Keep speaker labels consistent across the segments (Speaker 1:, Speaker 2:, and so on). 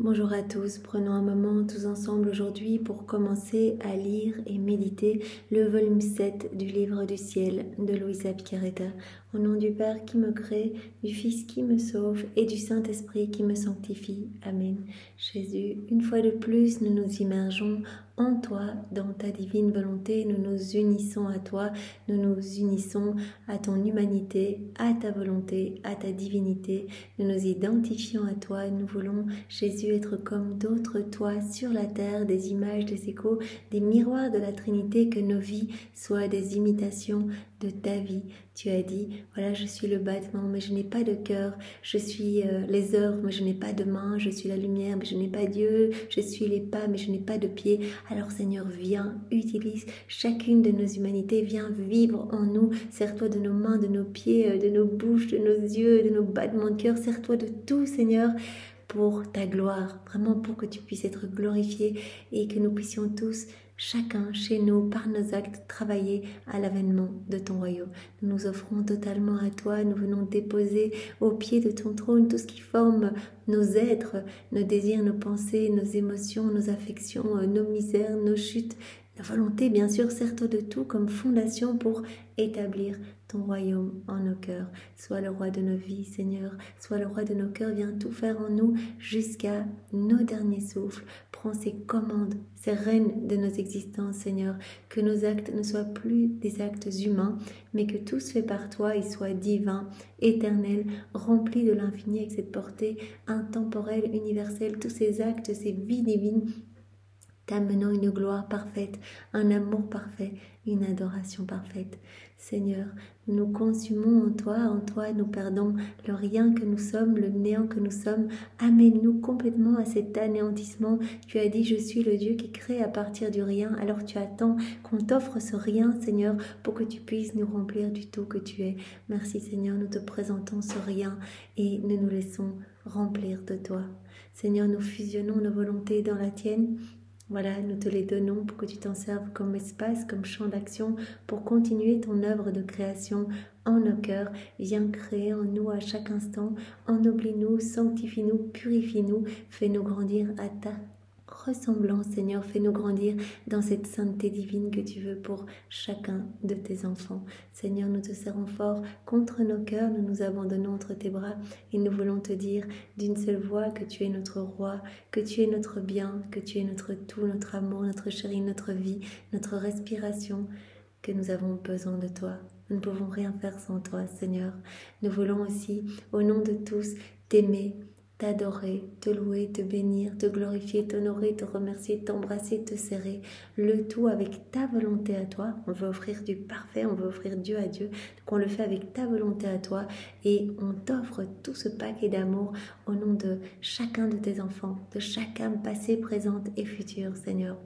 Speaker 1: Bonjour à tous, prenons un moment tous ensemble aujourd'hui pour commencer à lire et méditer le volume 7 du livre du ciel de Luisa Piccarreta. Au nom du Père qui me crée, du Fils qui me sauve et du Saint-Esprit qui me sanctifie. Amen. Jésus, une fois de plus, nous nous immergeons en toi, dans ta divine volonté, nous nous unissons à toi, nous nous unissons à ton humanité, à ta volonté, à ta divinité. Nous nous identifions à toi, nous voulons, Jésus, être comme d'autres, toi, sur la terre, des images, des échos, des miroirs de la Trinité, que nos vies soient des imitations de ta vie. Tu as dit, voilà, je suis le battement, mais je n'ai pas de cœur, je suis les heures, mais je n'ai pas de main, je suis la lumière, mais je n'ai pas d'yeux, je suis les pas, mais je n'ai pas de pieds. Alors Seigneur, viens, utilise chacune de nos humanités, viens vivre en nous, sers-toi de nos mains, de nos pieds, de nos bouches, de nos yeux, de nos battements de cœur, sers-toi de tout, Seigneur, pour ta gloire, vraiment pour que tu puisses être glorifié et que nous puissions tous, chacun chez nous, par nos actes, travailler à l'avènement de ton royaume. Nous nous offrons totalement à toi, nous venons déposer au pied de ton trône tout ce qui forme nos êtres, nos désirs, nos pensées, nos émotions, nos affections, nos misères, nos chutes, la volonté, bien sûr, sers-toi de tout comme fondation pour établir ton royaume en nos cœurs. Sois le roi de nos vies, Seigneur. Sois le roi de nos cœurs. Viens tout faire en nous jusqu'à nos derniers souffles. Prends ces commandes, ces rênes de nos existences, Seigneur. Que nos actes ne soient plus des actes humains, mais que tout se fait par toi et soit divin, éternel, rempli de l'infini avec cette portée intemporelle, universelle. Tous ces actes, ces vies divines, t'amenant une gloire parfaite, un amour parfait, une adoration parfaite. Seigneur, nous nous consumons en toi nous perdons le rien que nous sommes, le néant que nous sommes. Amène-nous complètement à cet anéantissement. Tu as dit, je suis le Dieu qui crée à partir du rien. Alors tu attends qu'on t'offre ce rien, Seigneur, pour que tu puisses nous remplir du tout que tu es. Merci Seigneur, nous te présentons ce rien et nous nous laissons remplir de toi. Seigneur, nous fusionnons nos volontés dans la tienne. Voilà, nous te les donnons pour que tu t'en serves comme espace, comme champ d'action, pour continuer ton œuvre de création en nos cœurs. Viens créer en nous à chaque instant, ennoblis-nous, sanctifie-nous, purifie-nous, fais-nous grandir à ta ressemblance, Seigneur, fais-nous grandir dans cette sainteté divine que tu veux pour chacun de tes enfants. Seigneur, nous te serrons fort contre nos cœurs, nous nous abandonnons entre tes bras et nous voulons te dire d'une seule voix que tu es notre roi, que tu es notre bien, que tu es notre tout, notre amour, notre chéri, notre vie, notre respiration, que nous avons besoin de toi. Nous ne pouvons rien faire sans toi, Seigneur. Nous voulons aussi, au nom de tous, t'aimer, t'adorer, te louer, te bénir, te glorifier, t'honorer, te remercier, t'embrasser, te serrer, le tout avec ta volonté à toi. On veut offrir du parfait, on veut offrir Dieu à Dieu, donc on le fait avec ta volonté à toi et on t'offre tout ce paquet d'amour au nom de chacun de tes enfants, de chaque âme passée, présente et future, Seigneur.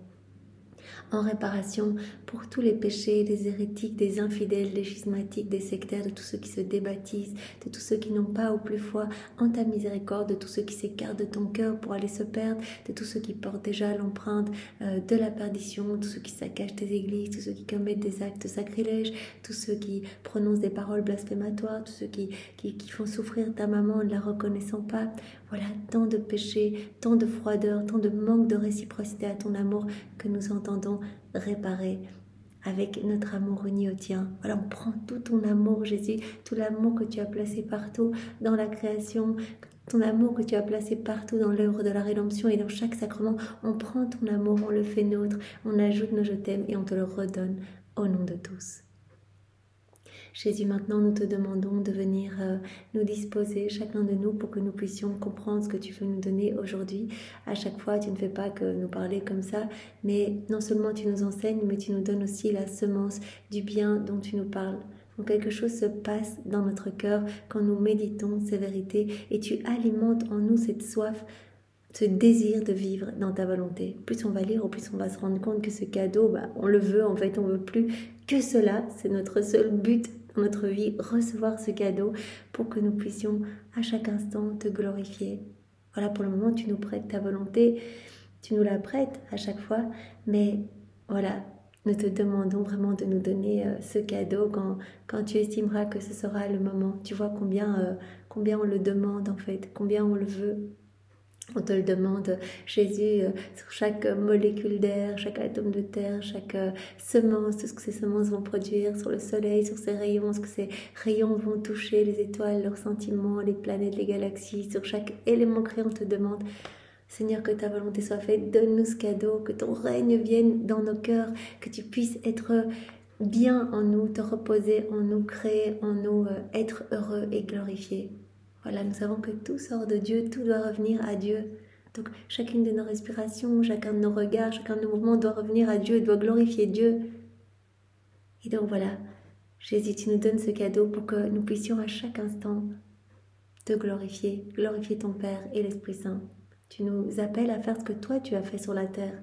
Speaker 1: En réparation pour tous les péchés des hérétiques, des infidèles, des schismatiques, des sectaires, de tous ceux qui se débaptisent, de tous ceux qui n'ont pas au plus foi en ta miséricorde, de tous ceux qui s'écartent de ton cœur pour aller se perdre, de tous ceux qui portent déjà l'empreinte de la perdition, tous ceux qui saccagent tes églises, tous ceux qui commettent des actes sacrilèges, tous ceux qui prononcent des paroles blasphématoires, tous ceux qui font souffrir ta maman en ne la reconnaissant pas. Voilà, tant de péchés, tant de froideur, tant de manque de réciprocité à ton amour que nous entendons réparer avec notre amour uni au tien. Voilà, on prend tout ton amour, Jésus, tout l'amour que tu as placé partout dans la création, ton amour que tu as placé partout dans l'œuvre de la rédemption et dans chaque sacrement. On prend ton amour, on le fait nôtre, on ajoute nos je t'aime et on te le redonne au nom de tous. Jésus, maintenant nous te demandons de venir nous disposer, chacun de nous, pour que nous puissions comprendre ce que tu veux nous donner aujourd'hui. À chaque fois, tu ne fais pas que nous parler comme ça, mais non seulement tu nous enseignes, mais tu nous donnes aussi la semence du bien dont tu nous parles. Donc quelque chose se passe dans notre cœur quand nous méditons ces vérités et tu alimentes en nous cette soif, ce désir de vivre dans ta volonté. Plus on va lire, au plus on va se rendre compte que ce cadeau, on le veut, en fait, on veut plus que cela. C'est notre seul but dans notre vie, recevoir ce cadeau pour que nous puissions à chaque instant te glorifier. Voilà, pour le moment, tu nous prêtes ta volonté, tu nous la prêtes à chaque fois, mais voilà, nous te demandons vraiment de nous donner ce cadeau quand tu estimeras que ce sera le moment. Tu vois combien on le demande en fait, combien on le veut. On te le demande, Jésus, sur chaque molécule d'air, chaque atome de terre, chaque semence, tout ce que ces semences vont produire sur le soleil, sur ces rayons, ce que ces rayons vont toucher, les étoiles, leurs sentiments, les planètes, les galaxies, sur chaque élément créé, on te demande, Seigneur, que ta volonté soit faite, donne-nous ce cadeau, que ton règne vienne dans nos cœurs, que tu puisses être bien en nous, te reposer en nous, créer en nous, être heureux et glorifié. Voilà, nous savons que tout sort de Dieu, tout doit revenir à Dieu. Donc chacune de nos respirations, chacun de nos regards, chacun de nos mouvements doit revenir à Dieu, doit glorifier Dieu. Et donc voilà, Jésus, tu nous donnes ce cadeau pour que nous puissions à chaque instant te glorifier, glorifier ton Père et l'Esprit Saint. Tu nous appelles à faire ce que toi tu as fait sur la terre.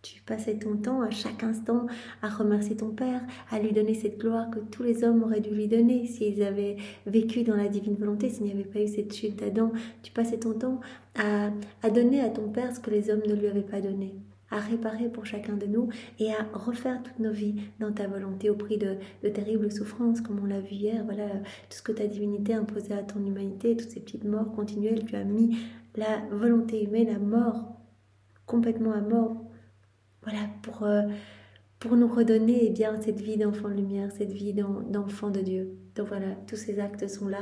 Speaker 1: Tu passais ton temps à chaque instant à remercier ton Père, à lui donner cette gloire que tous les hommes auraient dû lui donner s'ils avaient vécu dans la divine volonté, s'il n'y avait pas eu cette chute d'Adam. Tu passais ton temps à donner à ton Père ce que les hommes ne lui avaient pas donné, à réparer pour chacun de nous et à refaire toutes nos vies dans ta volonté au prix de terribles souffrances, comme on l'a vu hier. Voilà, tout ce que ta divinité imposait à ton humanité, toutes ces petites morts continuelles, tu as mis la volonté humaine à mort, complètement à mort. Voilà, pour nous redonner bien cette vie d'enfant de lumière, cette vie d'enfant de Dieu. Donc voilà, tous ces actes sont là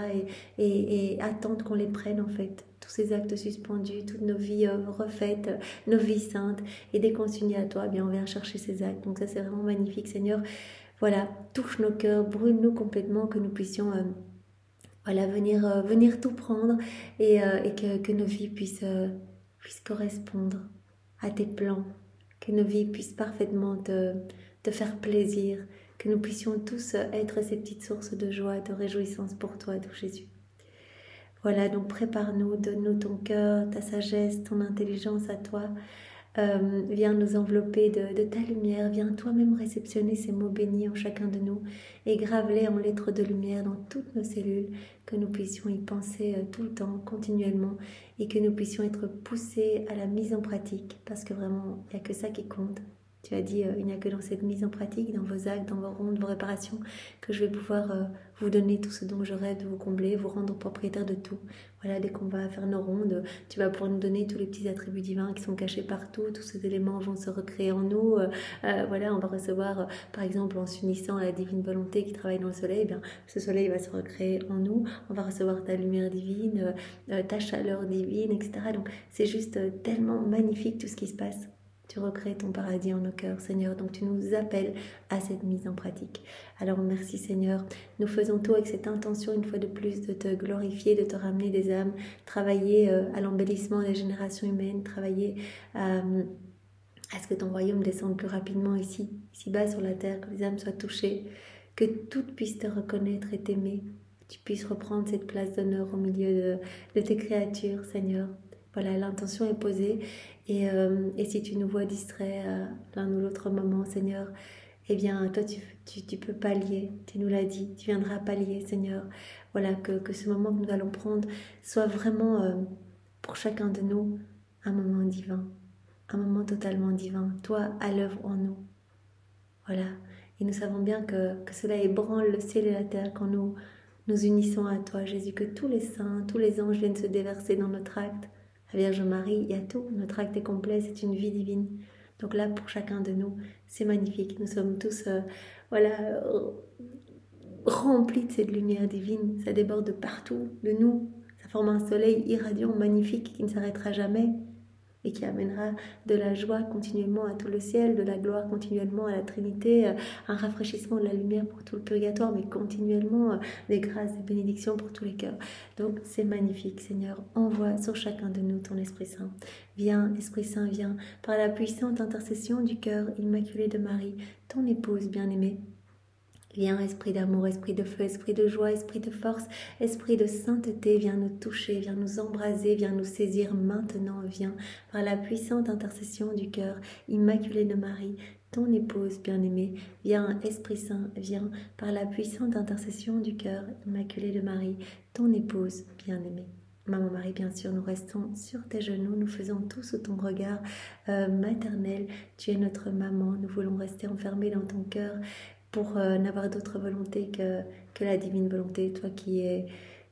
Speaker 1: et attendent qu'on les prenne en fait. Tous ces actes suspendus, toutes nos vies refaites, nos vies saintes. Et dès qu'on s'unit à toi, bien on vient chercher ces actes. Donc ça c'est vraiment magnifique, Seigneur. Voilà, touche nos cœurs, brûle-nous complètement, que nous puissions voilà, venir tout prendre et que nos vies puissent correspondre à tes plans. Que nos vies puissent parfaitement te faire plaisir, que nous puissions tous être ces petites sources de joie, de réjouissance pour toi, tout Jésus. Voilà, donc prépare-nous, donne-nous ton cœur, ta sagesse, ton intelligence à toi. Viens nous envelopper de ta lumière, viens toi-même réceptionner ces mots bénis en chacun de nous et grave-les en lettres de lumière dans toutes nos cellules, que nous puissions y penser tout le temps, continuellement, et que nous puissions être poussés à la mise en pratique, parce que vraiment, il n'y a que ça qui compte. Tu as dit, il n'y a que dans cette mise en pratique, dans vos actes, dans vos rondes, vos réparations, que je vais pouvoir vous donner tout ce dont je rêve de vous combler, vous rendre propriétaire de tout. Voilà, dès qu'on va faire nos rondes, tu vas pouvoir nous donner tous les petits attributs divins qui sont cachés partout, tous ces éléments vont se recréer en nous. Voilà, on va recevoir, par exemple, en s'unissant à la divine volonté qui travaille dans le soleil, eh bien, ce soleil va se recréer en nous. On va recevoir ta lumière divine, ta chaleur divine, etc. Donc, c'est juste tellement magnifique tout ce qui se passe. Tu recrées ton paradis en nos cœurs, Seigneur. Donc, tu nous appelles à cette mise en pratique. Alors, merci, Seigneur. Nous faisons tout avec cette intention, une fois de plus, de te glorifier, de te ramener des âmes, travailler à l'embellissement des générations humaines, travailler à ce que ton royaume descende plus rapidement ici-bas sur la terre, que les âmes soient touchées, que toutes puissent te reconnaître et t'aimer, que tu puisses reprendre cette place d'honneur au milieu de tes créatures, Seigneur. Voilà, l'intention est posée et si tu nous vois distraits à l'un ou l'autre moment, Seigneur, eh bien, toi, tu peux pallier, tu nous l'as dit, tu viendras pallier, Seigneur. Voilà, que ce moment que nous allons prendre soit vraiment, pour chacun de nous, un moment divin, un moment totalement divin, toi à l'œuvre en nous. Voilà, et nous savons bien que cela ébranle le ciel et la terre quand nous unissons à toi, Jésus, que tous les saints, tous les anges viennent se déverser dans notre acte. La Vierge Marie, il y a tout, notre acte est complet, c'est une vie divine. Donc là, pour chacun de nous, c'est magnifique. Nous sommes tous remplis de cette lumière divine. Ça déborde de partout, de nous. Ça forme un soleil irradiant, magnifique, qui ne s'arrêtera jamais et qui amènera de la joie continuellement à tout le ciel, de la gloire continuellement à la Trinité, un rafraîchissement de la lumière pour tout le purgatoire, mais continuellement des grâces et bénédictions pour tous les cœurs. Donc c'est magnifique, Seigneur. Envoie sur chacun de nous ton Esprit Saint. Viens, Esprit Saint, viens, par la puissante intercession du cœur immaculé de Marie, ton épouse bien-aimée. Viens, esprit d'amour, esprit de feu, esprit de joie, esprit de force, esprit de sainteté, viens nous toucher, viens nous embraser, viens nous saisir maintenant, viens, par la puissante intercession du cœur immaculé de Marie, ton épouse bien-aimée. Viens, Esprit Saint, viens, par la puissante intercession du cœur immaculé de Marie, ton épouse bien-aimée. Maman Marie, bien sûr, nous restons sur tes genoux, nous faisons tout sous ton regard maternel. Tu es notre maman, nous voulons rester enfermés dans ton cœur pour n'avoir d'autre volonté que la divine volonté, toi qui es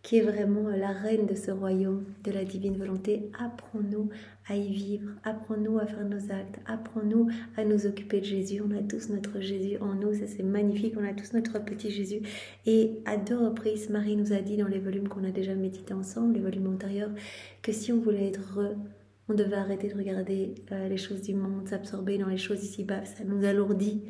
Speaker 1: qui est vraiment la reine de ce royaume de la divine volonté. Apprends-nous à y vivre, apprends-nous à faire nos actes, apprends-nous à nous occuper de Jésus. On a tous notre Jésus en nous, ça c'est magnifique, on a tous notre petit Jésus. Et à 2 reprises, Marie nous a dit dans les volumes qu'on a déjà médité ensemble, les volumes antérieurs, que si on voulait être heureux, on devait arrêter de regarder les choses du monde, s'absorber dans les choses ici-bas, ça nous alourdit.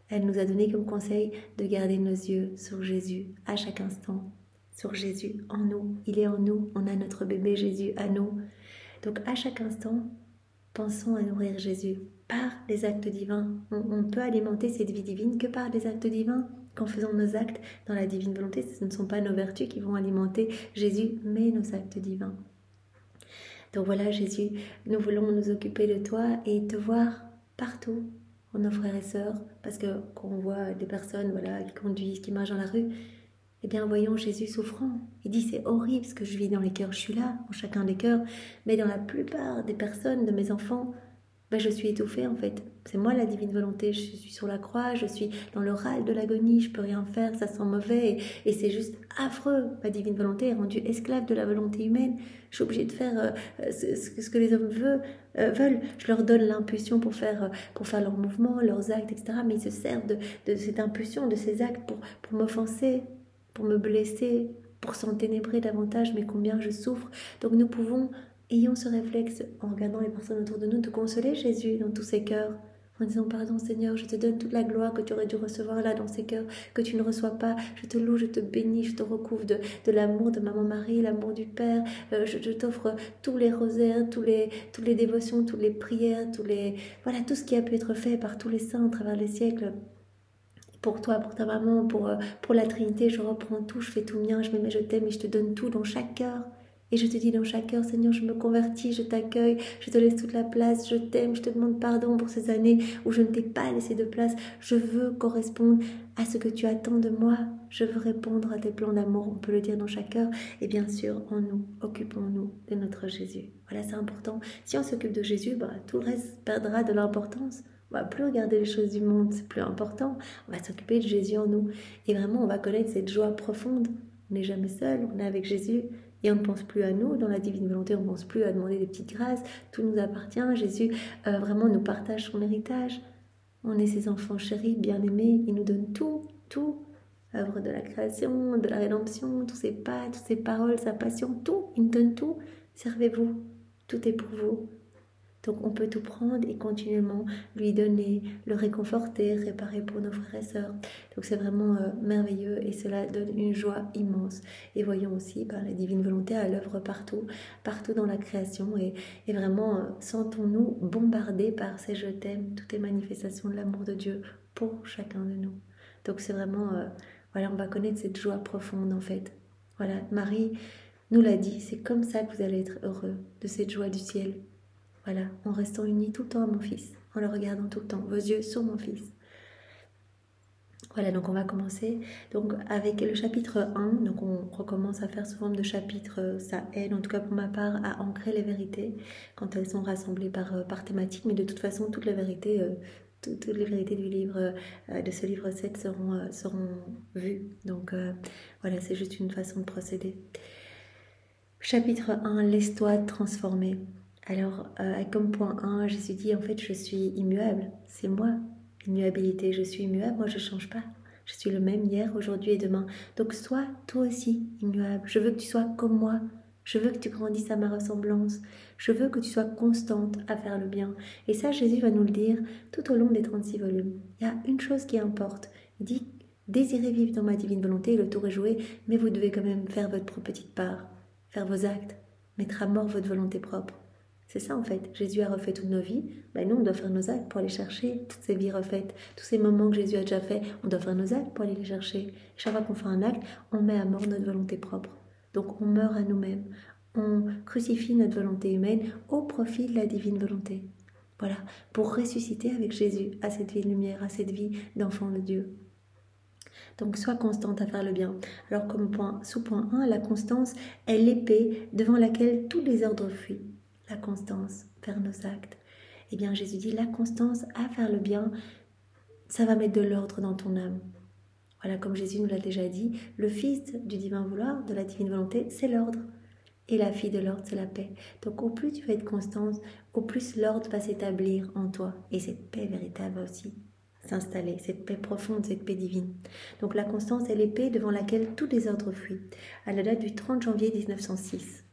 Speaker 1: Elle nous a donné comme conseil de garder nos yeux sur Jésus à chaque instant, sur Jésus en nous. Il est en nous, on a notre bébé Jésus à nous. Donc à chaque instant, pensons à nourrir Jésus par les actes divins. On peut alimenter cette vie divine que par des actes divins. Qu'en faisant nos actes dans la divine volonté, ce ne sont pas nos vertus qui vont alimenter Jésus, mais nos actes divins. Donc voilà Jésus, nous voulons nous occuper de toi et te voir partout, nos frères et sœurs, parce que quand on voit des personnes qui conduisent, qui marchent dans la rue, eh bien voyons Jésus souffrant. Il dit c'est horrible ce que je vis dans les cœurs, je suis là, en chacun des cœurs, mais dans la plupart des personnes, de mes enfants, je suis étouffée en fait. C'est moi la divine volonté, je suis sur la croix, je suis dans le râle de l'agonie, je peux rien faire, ça sent mauvais et c'est juste affreux. Ma divine volonté est rendue esclave de la volonté humaine. Je suis obligée de faire ce que les hommes veulent. Je leur donne l'impulsion pour faire leurs mouvements, leurs actes, etc. Mais ils se servent de cette impulsion, de ces actes pour m'offenser, pour me blesser, pour s'enténébrer davantage, mais combien je souffre. Donc nous pouvons... Ayons ce réflexe, en regardant les personnes autour de nous, de consoler Jésus dans tous ses cœurs, en disant « Pardon Seigneur, je te donne toute la gloire que tu aurais dû recevoir là dans ces cœurs, que tu ne reçois pas. Je te loue, je te bénis, je te recouvre de l'amour de Maman Marie, l'amour du Père. Je t'offre tous les rosaires, toutes les dévotions, toutes les prières, tout ce qui a pu être fait par tous les saints à travers les siècles. Pour toi, pour ta maman, pour la Trinité, je reprends tout, je fais tout mien, je t'aime et je te donne tout dans chaque cœur. Et je te dis dans chaque cœur, Seigneur, je me convertis, je t'accueille, je te laisse toute la place, je t'aime, je te demande pardon pour ces années où je ne t'ai pas laissé de place. Je veux correspondre à ce que tu attends de moi. Je veux répondre à tes plans d'amour, on peut le dire dans chaque cœur. Et bien sûr, en nous, occupons-nous de notre Jésus. Voilà, c'est important. Si on s'occupe de Jésus, tout le reste perdra de l'importance. On va plus regarder les choses du monde, c'est plus important. On va s'occuper de Jésus en nous. Et vraiment, on va connaître cette joie profonde. On n'est jamais seul, on est avec Jésus. Et on ne pense plus à nous, dans la divine volonté, on ne pense plus à demander des petites grâces, tout nous appartient, Jésus vraiment nous partage son héritage, on est ses enfants chéris, bien-aimés, il nous donne tout, œuvre de la création, de la rédemption, tous ses pas, toutes ses paroles, sa passion, tout, il nous donne tout, servez-vous, tout est pour vous. Donc on peut tout prendre et continuellement lui donner, le réconforter, réparer pour nos frères et sœurs. Donc c'est vraiment merveilleux et cela donne une joie immense. Et voyons aussi la divine volonté à l'œuvre partout dans la création. Et vraiment sentons-nous bombardés par ces je t'aime, toutes les manifestations de l'amour de Dieu pour chacun de nous. Donc c'est vraiment, on va connaître cette joie profonde en fait. Voilà, Marie nous l'a dit, c'est comme ça que vous allez être heureux de cette joie du ciel. Voilà, en restant unis tout le temps à mon fils, en le regardant tout le temps, vos yeux sur mon fils. Voilà, donc on va commencer donc avec le chapitre 1. Donc on recommence à faire sous forme de chapitre, ça aide en tout cas pour ma part à ancrer les vérités quand elles sont rassemblées par thématique, mais de toute façon toutes les vérités du livre, de ce livre 7 seront vues. Donc voilà, c'est juste une façon de procéder. Chapitre 1, laisse-toi transformer. Alors, comme point 1, Jésus dit, en fait, je suis immuable. C'est moi, l'immuabilité. Je suis immuable, moi, je ne change pas. Je suis le même hier, aujourd'hui et demain. Donc, sois toi aussi immuable. Je veux que tu sois comme moi. Je veux que tu grandisses à ma ressemblance. Je veux que tu sois constante à faire le bien. Et ça, Jésus va nous le dire tout au long des 36 volumes. Il y a une chose qui importe. Il dit, désirez vivre dans ma divine volonté, le tour est joué, mais vous devez quand même faire votre petite part, faire vos actes, mettre à mort votre volonté propre. C'est ça en fait, Jésus a refait toutes nos vies, nous on doit faire nos actes pour aller chercher toutes ces vies refaites, tous ces moments que Jésus a déjà fait, on doit faire nos actes pour aller les chercher. Chaque fois qu'on fait un acte, on met à mort notre volonté propre. Donc on meurt à nous-mêmes, on crucifie notre volonté humaine au profit de la divine volonté. Voilà, pour ressusciter avec Jésus à cette vie de lumière, à cette vie d'enfant de Dieu. Donc sois constante à faire le bien. Alors comme sous-point 1, la constance est l'épée devant laquelle tous les ordres fuient. La constance, faire nos actes. Eh bien, Jésus dit, la constance à faire le bien, ça va mettre de l'ordre dans ton âme. Voilà, comme Jésus nous l'a déjà dit, le fils du divin vouloir, de la divine volonté, c'est l'ordre. Et la fille de l'ordre, c'est la paix. Donc au plus tu vas être constante, au plus l'ordre va s'établir en toi. Et cette paix véritable va aussi s'installer, cette paix profonde, cette paix divine. Donc la constance est l'épée devant laquelle tout désordre fuit. À la date du 30 janvier 1906.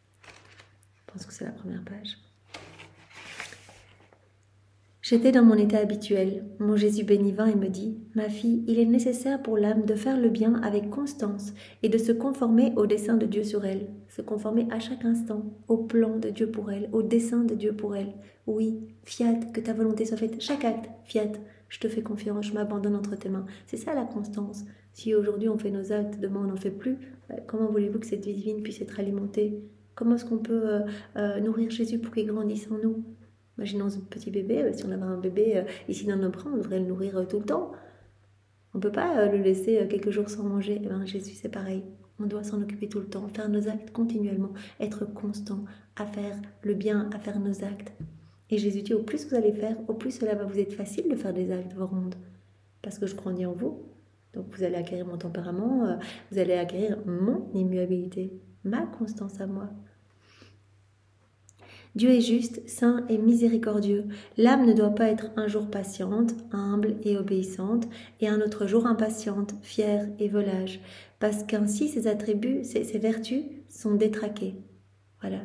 Speaker 1: Je pense que c'est la première page. J'étais dans mon état habituel. Mon Jésus béni vint et me dit « Ma fille, il est nécessaire pour l'âme de faire le bien avec constance et de se conformer au dessein de Dieu sur elle, se conformer à chaque instant au plan de Dieu pour elle, au dessein de Dieu pour elle. Oui, fiat, que ta volonté soit faite. Chaque acte, fiat, je te fais confiance, je m'abandonne entre tes mains. » C'est ça la constance. Si aujourd'hui on fait nos actes, demain on n'en fait plus, comment voulez-vous que cette vie divine puisse être alimentée? Comment est-ce qu'on peut nourrir Jésus pour qu'il grandisse en nous? Imaginons un petit bébé, si on avait un bébé ici dans nos bras, on devrait le nourrir tout le temps. On ne peut pas le laisser quelques jours sans manger. Eh bien, Jésus, c'est pareil. On doit s'en occuper tout le temps, faire nos actes continuellement, être constant à faire le bien, à faire nos actes. Et Jésus dit, au plus vous allez faire, au plus cela va vous être facile de faire des actes, vos rondes. Parce que je grandis en vous. Donc vous allez acquérir mon tempérament, vous allez acquérir mon immuabilité, ma constance à moi. Dieu est juste, saint et miséricordieux. L'âme ne doit pas être un jour patiente, humble et obéissante, et un autre jour impatiente, fière et volage, parce qu'ainsi ses attributs, ses vertus sont détraquées. Voilà.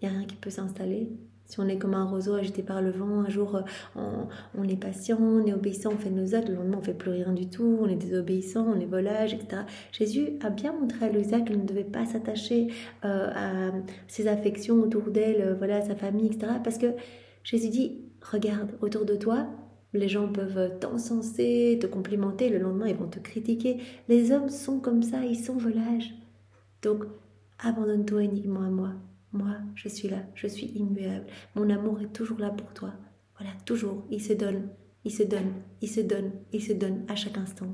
Speaker 1: Il n'y a rien qui peut s'installer. Si on est comme un roseau agité par le vent, un jour on est patient, on est obéissant, on fait nos actes, le lendemain on ne fait plus rien du tout, on est désobéissant, on est volage, etc. Jésus a bien montré à Louisa qu'elle ne devait pas s'attacher à ses affections autour d'elle, voilà, à sa famille, etc. Parce que Jésus dit, regarde, autour de toi, les gens peuvent t'encenser, te complimenter, le lendemain ils vont te critiquer. Les hommes sont comme ça, ils sont volages. Donc, abandonne-toi uniquement à moi. Moi, je suis là, je suis immuable. Mon amour est toujours là pour toi. Voilà, toujours. Il se donne, il se donne, il se donne, il se donne à chaque instant.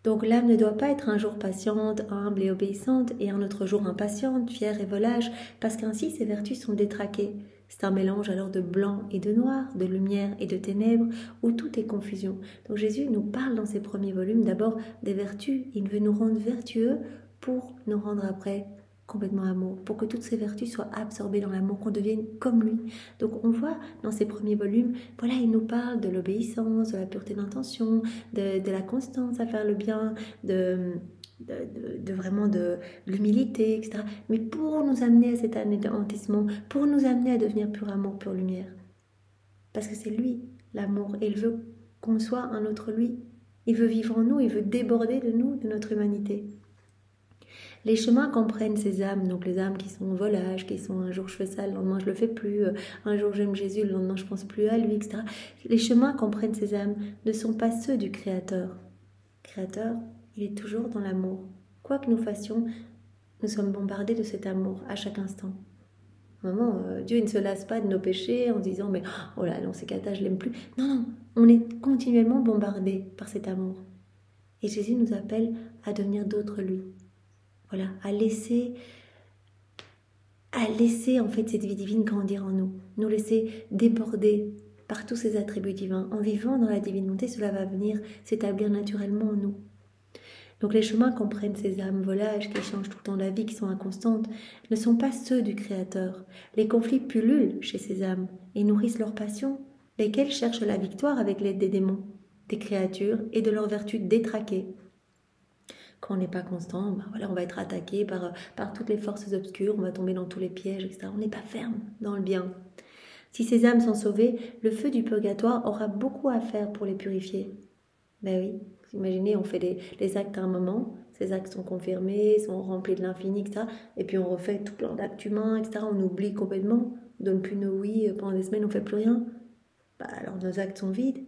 Speaker 1: Donc l'âme ne doit pas être un jour patiente, humble et obéissante, et un autre jour impatiente, fière et volage, parce qu'ainsi ses vertus sont détraquées. C'est un mélange alors de blanc et de noir, de lumière et de ténèbres, où tout est confusion. Donc Jésus nous parle dans ses premiers volumes d'abord des vertus. Il veut nous rendre vertueux pour nous rendre après complètement amour, pour que toutes ces vertus soient absorbées dans l'amour, qu'on devienne comme lui. Donc on voit dans ces premiers volumes, voilà, il nous parle de l'obéissance, de la pureté d'intention, de la constance à faire le bien, vraiment de l'humilité, etc. Mais pour nous amener à cet anéantissement, pour nous amener à devenir pur amour, pure lumière. Parce que c'est lui, l'amour, et il veut qu'on soit un autre lui. Il veut vivre en nous, il veut déborder de nous, de notre humanité. Les chemins qu'empruntent ces âmes, donc les âmes qui sont en volage, qui sont un jour je fais ça, le lendemain je le fais plus, un jour j'aime Jésus, le lendemain je pense plus à lui, etc. Les chemins qu'empruntent ces âmes ne sont pas ceux du Créateur. Le Créateur, il est toujours dans l'amour. Quoi que nous fassions, nous sommes bombardés de cet amour à chaque instant. Vraiment, Dieu ne se lasse pas de nos péchés en disant mais oh là non c'est cata, je l'aime plus. Non, non, on est continuellement bombardés par cet amour. Et Jésus nous appelle à devenir d'autres lui. Voilà, à laisser en fait cette vie divine grandir en nous, nous laisser déborder par tous ces attributs divins. En vivant dans la divinité, cela va venir s'établir naturellement en nous. Donc les chemins qu'empruntent ces âmes volages qui changent tout le temps la vie, qui sont inconstantes, ne sont pas ceux du Créateur. Les conflits pullulent chez ces âmes et nourrissent leurs passions, lesquelles cherchent la victoire avec l'aide des démons, des créatures et de leurs vertus détraquées. Quand on n'est pas constant, ben voilà, on va être attaqué par toutes les forces obscures, on va tomber dans tous les pièges, etc. On n'est pas ferme dans le bien. Si ces âmes sont sauvées, le feu du purgatoire aura beaucoup à faire pour les purifier. Ben oui, vous imaginez, on fait les actes à un moment, ces actes sont confirmés, sont remplis de l'infini, etc. Et puis on refait tout plein d'actes humains, etc. On oublie complètement, on ne donne plus nos oui, pendant des semaines on ne fait plus rien. Ben alors nos actes sont vides,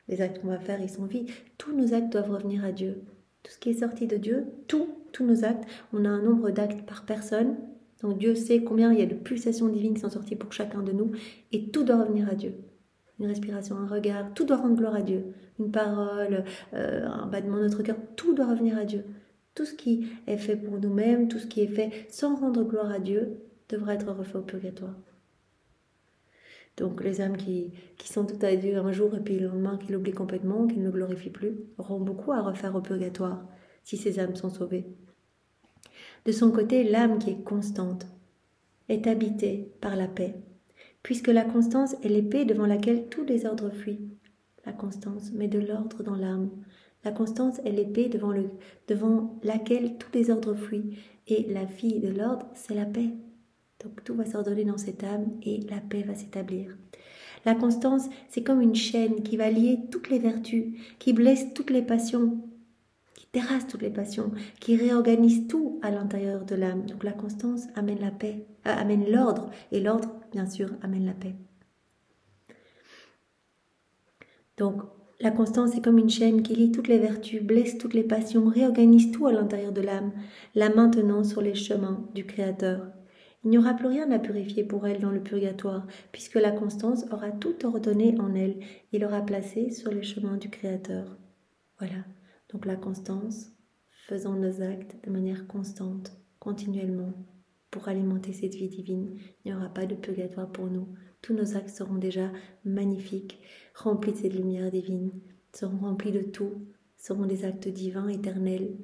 Speaker 1: les actes qu'on va faire ils sont vides. Tous nos actes doivent revenir à Dieu. Tout ce qui est sorti de Dieu, tous nos actes, on a un nombre d'actes par personne. Donc Dieu sait combien il y a de pulsations divines qui sont sorties pour chacun de nous. Et tout doit revenir à Dieu. Une respiration, un regard, tout doit rendre gloire à Dieu. Une parole, un battement de notre cœur, tout doit revenir à Dieu. Tout ce qui est fait pour nous-mêmes, tout ce qui est fait sans rendre gloire à Dieu, devra être refait au purgatoire. Donc les âmes qui sont tout à Dieu un jour et puis le lendemain qui l'oublient complètement, qui ne le glorifient plus, auront beaucoup à refaire au purgatoire si ces âmes sont sauvées. De son côté, l'âme qui est constante est habitée par la paix, puisque la constance est l'épée devant laquelle tout désordre fuit. La constance met de l'ordre dans l'âme. La constance est l'épée devant laquelle tout désordre fuit. Et la fille de l'ordre, c'est la paix. Donc tout va s'ordonner dans cette âme et la paix va s'établir. La constance, c'est comme une chaîne qui va lier toutes les vertus, qui blesse toutes les passions, qui terrasse toutes les passions, qui réorganise tout à l'intérieur de l'âme. Donc la constance amène la paix, amène l'ordre, et l'ordre, bien sûr, amène la paix. Donc la constance est comme une chaîne qui lie toutes les vertus, blesse toutes les passions, réorganise tout à l'intérieur de l'âme, la maintenant sur les chemins du Créateur. Il n'y aura plus rien à purifier pour elle dans le purgatoire, puisque la constance aura tout ordonné en elle et l'aura placée sur les chemins du Créateur. Voilà, donc la constance, faisons nos actes de manière constante, continuellement, pour alimenter cette vie divine. Il n'y aura pas de purgatoire pour nous. Tous nos actes seront déjà magnifiques, remplis de cette lumière divine, seront remplis de tout, seront des actes divins, éternels,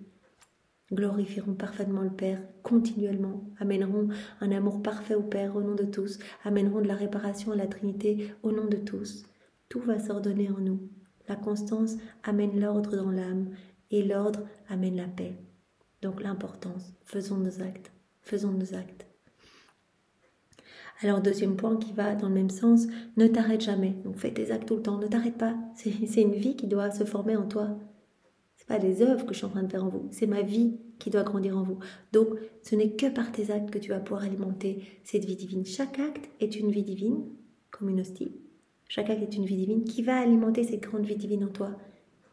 Speaker 1: glorifieront parfaitement le Père continuellement, amèneront un amour parfait au Père au nom de tous, amèneront de la réparation à la Trinité au nom de tous. Tout va s'ordonner en nous. La constance amène l'ordre dans l'âme et l'ordre amène la paix. Donc l'importance, faisons nos actes, faisons nos actes. Alors deuxième point qui va dans le même sens, ne t'arrête jamais. Donc fais tes actes tout le temps, ne t'arrête pas. C'est une vie qui doit se former en toi. Pas des œuvres que je suis en train de faire en vous, c'est ma vie qui doit grandir en vous. Donc, ce n'est que par tes actes que tu vas pouvoir alimenter cette vie divine. Chaque acte est une vie divine, comme une hostie. Chaque acte est une vie divine qui va alimenter cette grande vie divine en toi,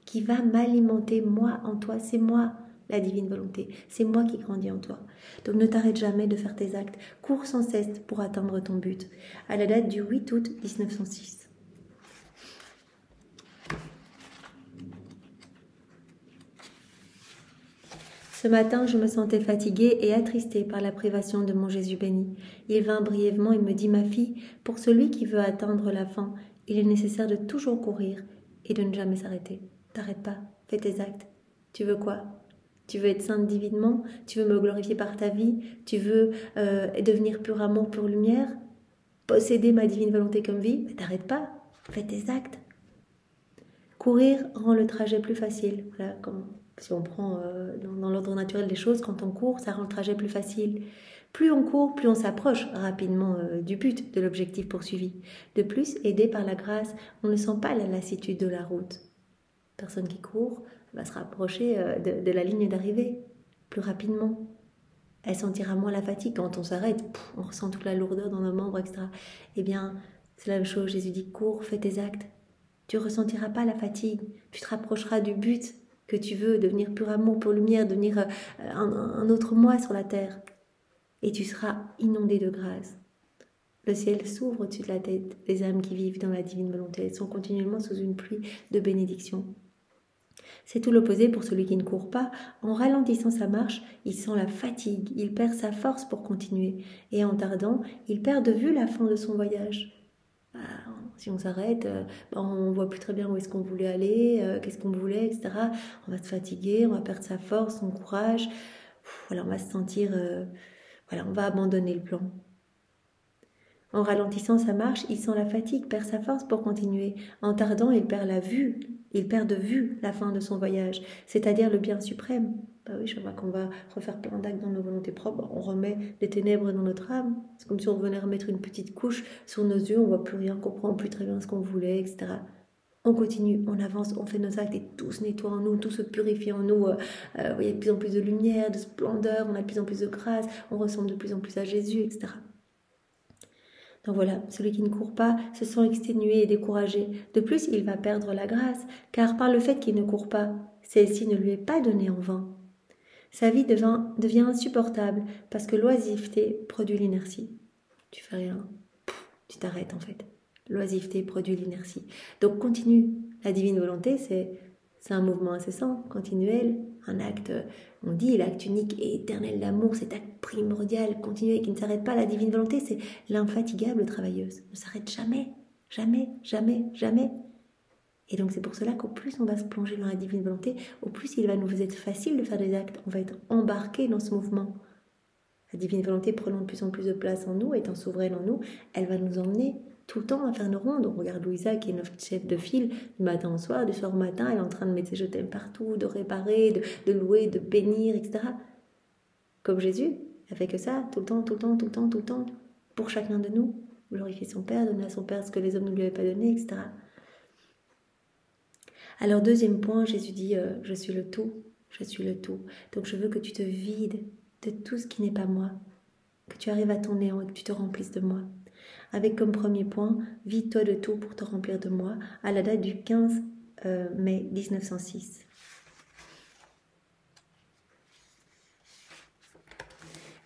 Speaker 1: qui va m'alimenter moi en toi. C'est moi la divine volonté, c'est moi qui grandis en toi. Donc, ne t'arrête jamais de faire tes actes. Cours sans cesse pour atteindre ton but. À la date du 8 août 1906. Ce matin, je me sentais fatiguée et attristée par la privation de mon Jésus béni. Il vint brièvement et me dit, ma fille, pour celui qui veut atteindre la fin, il est nécessaire de toujours courir et de ne jamais s'arrêter. T'arrête pas, fais tes actes. Tu veux quoi? Tu veux être sainte divinement? Tu veux me glorifier par ta vie? Tu veux devenir pur amour, pure lumière? Posséder ma divine volonté comme vie? Mais t'arrête pas, fais tes actes. Courir rend le trajet plus facile. Voilà, si on prend dans l'ordre naturel des choses, quand on court, ça rend le trajet plus facile. Plus on court, plus on s'approche rapidement du but, de l'objectif poursuivi. De plus, aidé par la grâce, on ne sent pas la lassitude de la route. Personne qui court va se rapprocher de la ligne d'arrivée plus rapidement. Elle sentira moins la fatigue. Quand on s'arrête, on ressent toute la lourdeur dans nos membres, etc. Eh bien, c'est la même chose. Jésus dit, cours, fais tes actes. Tu ne ressentiras pas la fatigue, tu te rapprocheras du but que tu veux, devenir pur amour, pure lumière, devenir un autre moi sur la terre. Et tu seras inondé de grâce. Le ciel s'ouvre au-dessus de la tête des âmes qui vivent dans la divine volonté. Elles sont continuellement sous une pluie de bénédictions. C'est tout l'opposé pour celui qui ne court pas. En ralentissant sa marche, il sent la fatigue, il perd sa force pour continuer. Et en tardant, il perd de vue la fin de son voyage. Si on s'arrête, on ne voit plus très bien où est-ce qu'on voulait aller, qu'est-ce qu'on voulait, etc. On va se fatiguer, on va perdre sa force, son courage. Voilà, on va se sentir... on va abandonner le plan. En ralentissant sa marche, il sent la fatigue, perd sa force pour continuer. En tardant, il perd de vue la fin de son voyage, c'est-à-dire le bien suprême. Oui, je vois qu'on va refaire plein d'actes dans nos volontés propres, on remet des ténèbres dans notre âme. C'est comme si on venait remettre une petite couche sur nos yeux, on ne voit plus rien, on ne comprend plus très bien ce qu'on voulait, etc. On continue, on avance, on fait nos actes et tout se nettoie en nous, tout se purifie en nous. Il y a de plus en plus de lumière, de splendeur, on a de plus en plus de grâce, on ressemble de plus en plus à Jésus, etc. Donc voilà, celui qui ne court pas se sent exténué et découragé. De plus, il va perdre la grâce, car par le fait qu'il ne court pas, celle-ci ne lui est pas donnée en vain. Sa vie devient insupportable parce que l'oisiveté produit l'inertie. Tu fais rien, tu t'arrêtes en fait. L'oisiveté produit l'inertie. Donc continue. La divine volonté, c'est un mouvement incessant, continuel, un acte, on dit l'acte unique et éternel d'amour, cet acte primordial, continu et qui ne s'arrête pas. La divine volonté, c'est l'infatigable travailleuse, ne s'arrête jamais, jamais, jamais, jamais. Et donc c'est pour cela qu'au plus on va se plonger dans la divine volonté, au plus il va nous être facile de faire des actes, on va être embarqué dans ce mouvement. La divine volonté prenant de plus en plus de place en nous, étant souveraine en nous, elle va nous emmener tout le temps à faire nos rondes. On regarde Louisa qui est notre chef de file du matin au soir, du soir au matin, elle est en train de mettre ses je t'aime partout, de réparer, de louer, de bénir, etc. Comme Jésus, elle fait que ça, tout le temps, tout le temps, tout le temps, tout le temps, pour chacun de nous. Glorifier son Père, donner à son Père ce que les hommes ne lui avaient pas donné, etc. Alors deuxième point, Jésus dit je suis le tout, je suis le tout. Donc je veux que tu te vides de tout ce qui n'est pas moi, que tu arrives à ton néant et que tu te remplisses de moi. Avec comme premier point, vide-toi de tout pour te remplir de moi, à la date du 15 mai 1906.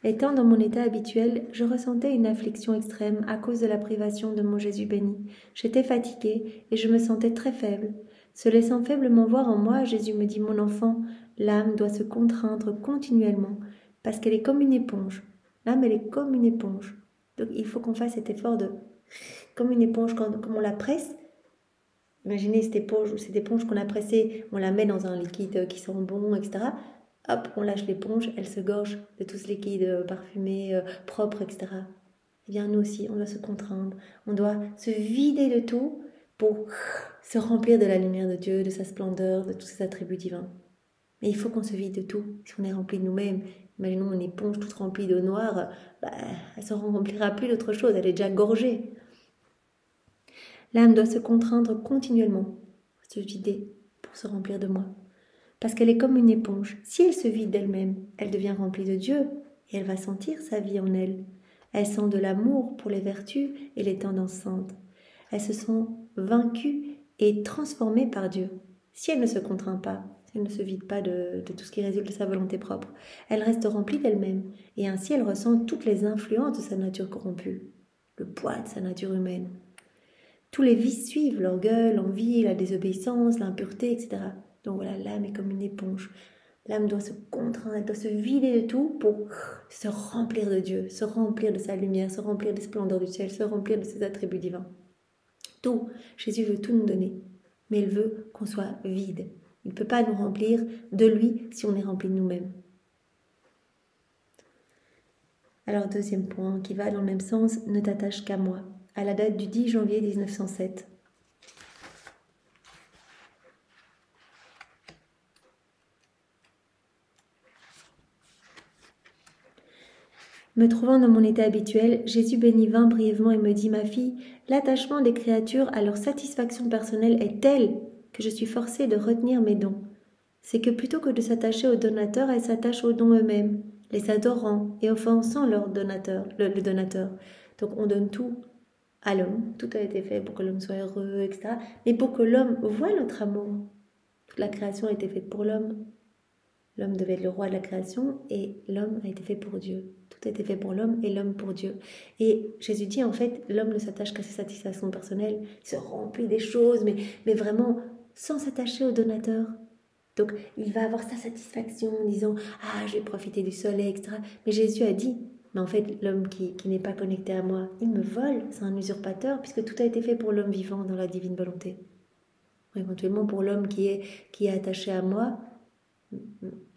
Speaker 1: Étant dans mon état habituel, je ressentais une affliction extrême à cause de la privation de mon Jésus béni. J'étais fatiguée et je me sentais très faible. Se laissant faiblement voir en moi, Jésus me dit « Mon enfant, l'âme doit se contraindre continuellement, parce qu'elle est comme une éponge. L'âme, elle est comme une éponge. Donc il faut qu'on fasse cet effort de... Comme une éponge, comme on la presse. Imaginez cette éponge qu'on a pressée, on la met dans un liquide qui sent bon, etc. Hop, on lâche l'éponge, elle se gorge de tout ce liquide parfumé, propre, etc. Eh bien nous aussi, on doit se contraindre, on doit se vider de tout pour se remplir de la lumière de Dieu, de sa splendeur, de tous ses attributs divins. Mais il faut qu'on se vide de tout. Si on est rempli de nous-mêmes, imaginons une éponge toute remplie d'eau noire, elle ne se remplira plus d'autre chose, elle est déjà gorgée. L'âme doit se contraindre continuellement, se vider pour se remplir de moi. Parce qu'elle est comme une éponge. Si elle se vide d'elle-même, elle devient remplie de Dieu et elle va sentir sa vie en elle. Elle sent de l'amour pour les vertus et les tendances saintes. Elle se sent vaincue et transformée par Dieu. Si elle ne se contraint pas, si elle ne se vide pas de tout ce qui résulte de sa volonté propre, elle reste remplie d'elle-même et ainsi elle ressent toutes les influences de sa nature corrompue, le poids de sa nature humaine. Tous les vices suivent, l'orgueil, l'envie, la désobéissance, l'impureté, etc. Donc voilà, l'âme est comme une éponge. L'âme doit se contraindre, elle doit se vider de tout pour se remplir de Dieu, se remplir de sa lumière, se remplir des splendeurs du ciel, se remplir de ses attributs divins. Tout, Jésus veut tout nous donner, mais il veut qu'on soit vide. Il ne peut pas nous remplir de lui si on est rempli de nous-mêmes. Alors deuxième point qui va dans le même sens, ne t'attache qu'à moi. À la date du 10 janvier 1907. Me trouvant dans mon état habituel, Jésus béni vint brièvement et me dit « Ma fille, l'attachement des créatures à leur satisfaction personnelle est tel que je suis forcée de retenir mes dons. C'est que plutôt que de s'attacher aux donateurs, elles s'attachent aux dons eux-mêmes, les adorant et offensant le donateur. Donc on donne tout à l'homme, tout a été fait pour que l'homme soit heureux, etc. Mais pour que l'homme voie notre amour. Toute la création a été faite pour l'homme. L'homme devait être le roi de la création et l'homme a été fait pour Dieu. Tout a été fait pour l'homme et l'homme pour Dieu. Et Jésus dit en fait, l'homme ne s'attache qu'à ses satisfactions personnelles, il se remplit des choses, mais vraiment sans s'attacher au donateur. Donc il va avoir sa satisfaction en disant « Ah, je vais profiter du soleil, etc. » Mais Jésus a dit « Mais en fait, l'homme qui n'est pas connecté à moi, il me vole, c'est un usurpateur, puisque tout a été fait pour l'homme vivant dans la divine volonté. » Éventuellement pour l'homme qui est attaché à moi,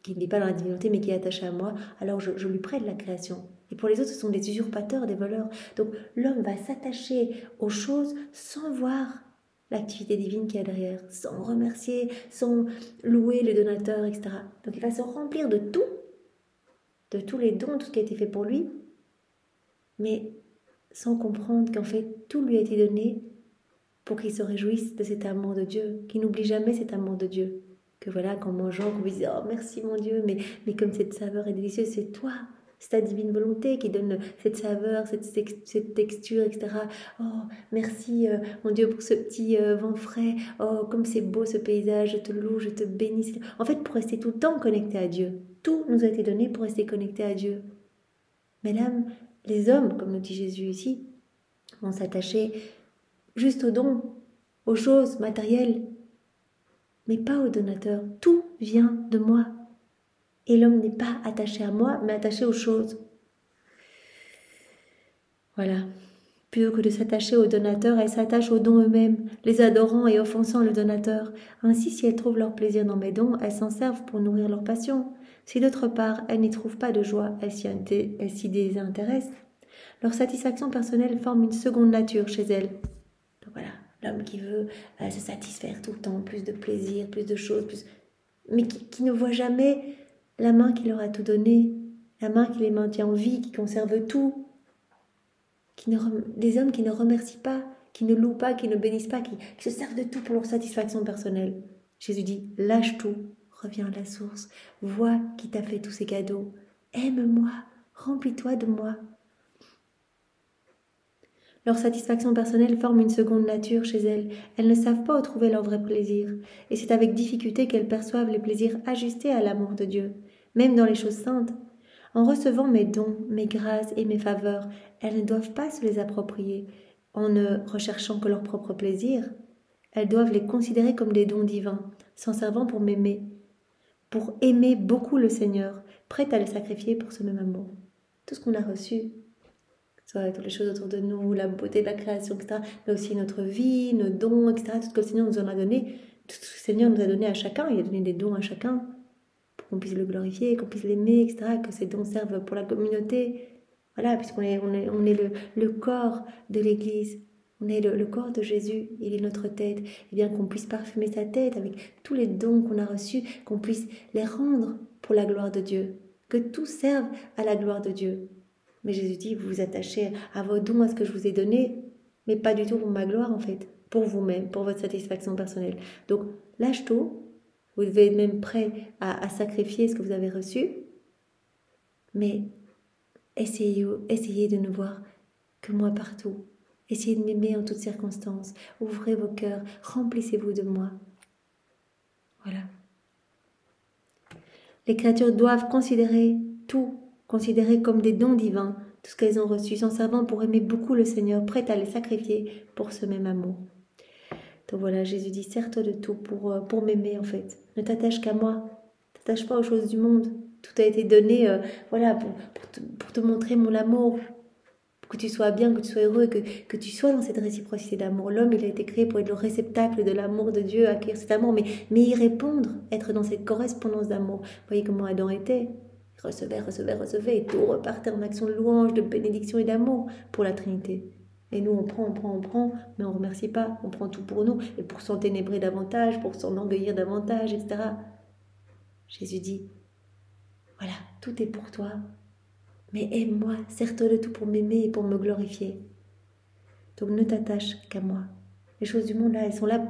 Speaker 1: qui n'est pas dans la divinité mais qui est attaché à moi, alors je lui prête la création. Et pour les autres, ce sont des usurpateurs, des voleurs. Donc l'homme va s'attacher aux choses sans voir l'activité divine qu'il y a derrière, sans remercier, sans louer le donateur, etc. Donc il va se remplir de tout, de tous les dons, tout ce qui a été fait pour lui, mais sans comprendre qu'en fait tout lui a été donné pour qu'il se réjouisse de cet amour de Dieu, qu'il n'oublie jamais cet amour de Dieu. Que voilà, qu'en mangeant, qu'on puisse dire « Oh, merci mon Dieu, mais comme cette saveur est délicieuse, c'est toi, c'est ta divine volonté qui donne cette saveur, cette texture, etc. Oh, merci mon Dieu pour ce petit vent frais. Oh, comme c'est beau ce paysage, je te loue, je te bénis. » En fait, pour rester tout le temps connecté à Dieu. Tout nous a été donné pour rester connecté à Dieu. Mais là, les hommes, comme nous dit Jésus ici, vont s'attacher juste aux dons, aux choses matérielles, mais pas au donateur. Tout vient de moi. Et l'homme n'est pas attaché à moi, mais attaché aux choses. Voilà. Plutôt que de s'attacher au donateur, elles s'attachent aux dons eux-mêmes, les adorant et offensant le donateur. Ainsi, si elles trouvent leur plaisir dans mes dons, elles s'en servent pour nourrir leur passion. Si d'autre part, elles n'y trouvent pas de joie, elles s'y désintéressent. Leur satisfaction personnelle forme une seconde nature chez elles. Donc voilà, l'homme qui veut se satisfaire tout le temps, plus de plaisir, plus de choses, mais qui ne voit jamais la main qui leur a tout donné, la main qui les maintient en vie, qui conserve tout. Des hommes qui ne remercient pas, qui ne louent pas, qui ne bénissent pas, qui se servent de tout pour leur satisfaction personnelle. Jésus dit, lâche tout, reviens à la source, vois qui t'a fait tous ces cadeaux, aime-moi, remplis-toi de moi. Leur satisfaction personnelle forme une seconde nature chez elles. Elles ne savent pas où trouver leur vrai plaisir. Et c'est avec difficulté qu'elles perçoivent les plaisirs ajustés à l'amour de Dieu, même dans les choses saintes. En recevant mes dons, mes grâces et mes faveurs, elles ne doivent pas se les approprier en ne recherchant que leur propre plaisir. Elles doivent les considérer comme des dons divins, s'en servant pour m'aimer, pour aimer beaucoup le Seigneur, prête à le sacrifier pour ce même amour. Tout ce qu'on a reçu, soit toutes les choses autour de nous, la beauté de la création, etc., mais aussi notre vie, nos dons, etc., tout ce que le Seigneur nous en a donné, tout ce que le Seigneur nous a donné à chacun, il a donné des dons à chacun, pour qu'on puisse le glorifier, qu'on puisse l'aimer, etc., que ces dons servent pour la communauté. Voilà, puisqu'on est le corps de l'Église, on est le corps de Jésus, il est notre tête, et bien qu'on puisse parfumer sa tête avec tous les dons qu'on a reçus, qu'on puisse les rendre pour la gloire de Dieu, que tout serve à la gloire de Dieu. Mais Jésus dit, vous vous attachez à vos dons, à ce que je vous ai donné, mais pas du tout pour ma gloire en fait, pour vous-même, pour votre satisfaction personnelle. Donc lâche tout. Vous devez être même prêt à sacrifier ce que vous avez reçu. Mais essayez de ne voir que moi partout. Essayez de m'aimer en toutes circonstances. Ouvrez vos cœurs. Remplissez-vous de moi. Voilà. Les créatures doivent considérer comme des dons divins, tout ce qu'elles ont reçu, s'en servant pour aimer beaucoup le Seigneur, prêtes à les sacrifier pour ce même amour. Donc voilà, Jésus dit, sers-toi de tout pour m'aimer en fait. Ne t'attache qu'à moi, ne t'attache pas aux choses du monde. Tout a été donné voilà, pour te montrer mon amour, pour que tu sois bien, que tu sois heureux, que tu sois dans cette réciprocité d'amour. L'homme, il a été créé pour être le réceptacle de l'amour de Dieu, accueillir cet amour, mais y répondre, être dans cette correspondance d'amour. Vous voyez comment Adam était, il recevait, et tout repartait en action de louange, de bénédiction et d'amour pour la Trinité. Et nous, on prend, mais on ne remercie pas. On prend tout pour nous, et pour s'enténébrer davantage, pour s'enorgueillir davantage, etc. Jésus dit, voilà, tout est pour toi, mais aime-moi, sers-toi de tout pour m'aimer et pour me glorifier. Donc ne t'attache qu'à moi. Les choses du monde, là, elles sont là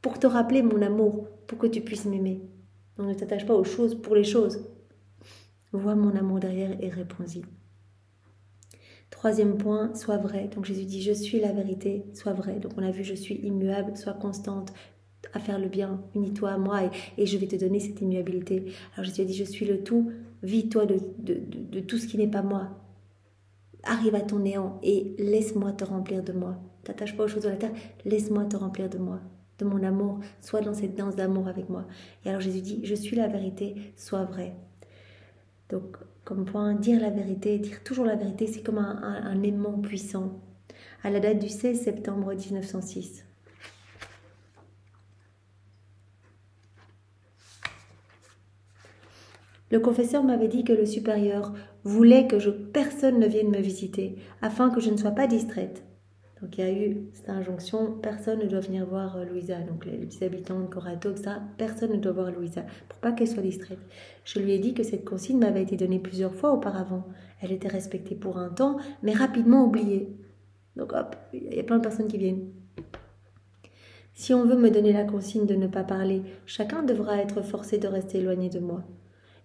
Speaker 1: pour te rappeler mon amour, pour que tu puisses m'aimer. Donc ne t'attache pas aux choses pour les choses. Vois mon amour derrière et réponds-y. Troisième point, sois vrai. Donc Jésus dit, je suis la vérité, sois vrai. Donc on a vu, je suis immuable, sois constante à faire le bien, unis-toi à moi et je vais te donner cette immuabilité. Alors Jésus a dit, je suis le tout, vis-toi de tout ce qui n'est pas moi. Arrive à ton néant et laisse-moi te remplir de moi. T'attache pas aux choses de la terre, laisse-moi te remplir de moi, de mon amour. Sois dans cette danse d'amour avec moi. Et alors Jésus dit, je suis la vérité, sois vrai. Donc, comme point, dire la vérité, dire toujours la vérité, c'est comme un aimant puissant. À la date du 16 septembre 1906. Le confesseur m'avait dit que le supérieur voulait que personne ne vienne me visiter, afin que je ne sois pas distraite. Donc il y a eu cette injonction, personne ne doit venir voir Louisa, donc les petits habitants de Corato, etc. Personne ne doit voir Louisa, pour pas qu'elle soit distraite. Je lui ai dit que cette consigne m'avait été donnée plusieurs fois auparavant. Elle était respectée pour un temps, mais rapidement oubliée. Donc hop, il y a plein de personnes qui viennent. Si on veut me donner la consigne de ne pas parler, chacun devra être forcé de rester éloigné de moi.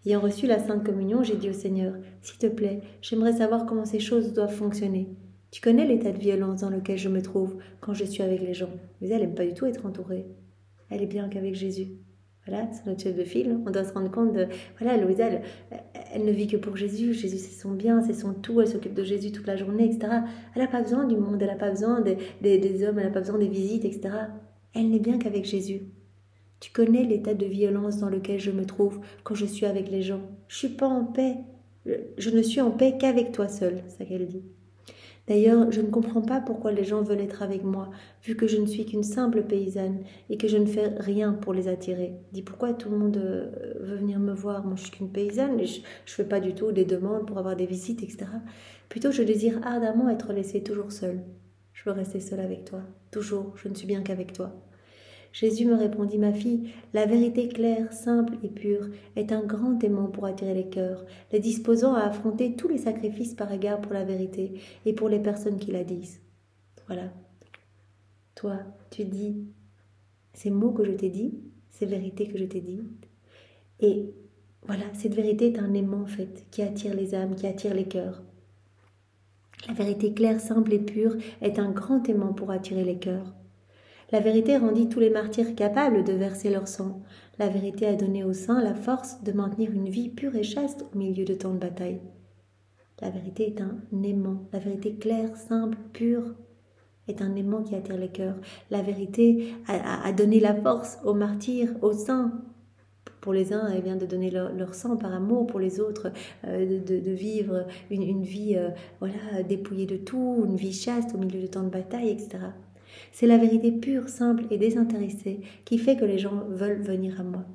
Speaker 1: Ayant reçu la Sainte Communion, j'ai dit au Seigneur, « S'il te plaît, j'aimerais savoir comment ces choses doivent fonctionner. Tu connais l'état de violence dans lequel je me trouve quand je suis avec les gens. Mais elle n'aime pas du tout être entourée. Elle est bien qu'avec Jésus. » Voilà, c'est notre chef de file. On doit se rendre compte de... Voilà, Louisa, elle ne vit que pour Jésus. Jésus, c'est son bien, c'est son tout. Elle s'occupe de Jésus toute la journée, etc. Elle n'a pas besoin du monde, elle n'a pas besoin des hommes, elle n'a pas besoin des visites, etc. Elle n'est bien qu'avec Jésus. Tu connais l'état de violence dans lequel je me trouve quand je suis avec les gens. Je suis pas en paix. Je ne suis en paix qu'avec toi seul, c'est ça qu'elle dit. D'ailleurs, je ne comprends pas pourquoi les gens veulent être avec moi, vu que je ne suis qu'une simple paysanne et que je ne fais rien pour les attirer. Dis pourquoi tout le monde veut venir me voir. Moi, je suis qu'une paysanne et je ne fais pas du tout des demandes pour avoir des visites, etc. Plutôt, je désire ardemment être laissée toujours seule. Je veux rester seule avec toi. Toujours, je ne suis bien qu'avec toi. Jésus me répondit, ma fille, la vérité claire, simple et pure est un grand aimant pour attirer les cœurs, les disposant à affronter tous les sacrifices par égard pour la vérité et pour les personnes qui la disent. Voilà. Toi, tu dis ces mots que je t'ai dit, ces vérités que je t'ai dites. Et voilà, cette vérité est un aimant en fait, qui attire les âmes, qui attire les cœurs. La vérité claire, simple et pure est un grand aimant pour attirer les cœurs. La vérité rendit tous les martyrs capables de verser leur sang. La vérité a donné aux saints la force de maintenir une vie pure et chaste au milieu de tant de batailles. La vérité est un aimant. La vérité claire, simple, pure est un aimant qui attire les cœurs. La vérité a donné la force aux martyrs, aux saints. Pour les uns, elle vient de donner leur sang par amour, pour les autres, de vivre une vie voilà, dépouillée de tout, une vie chaste au milieu de tant de batailles, etc. C'est la vérité pure, simple et désintéressée qui fait que les gens veulent venir à moi.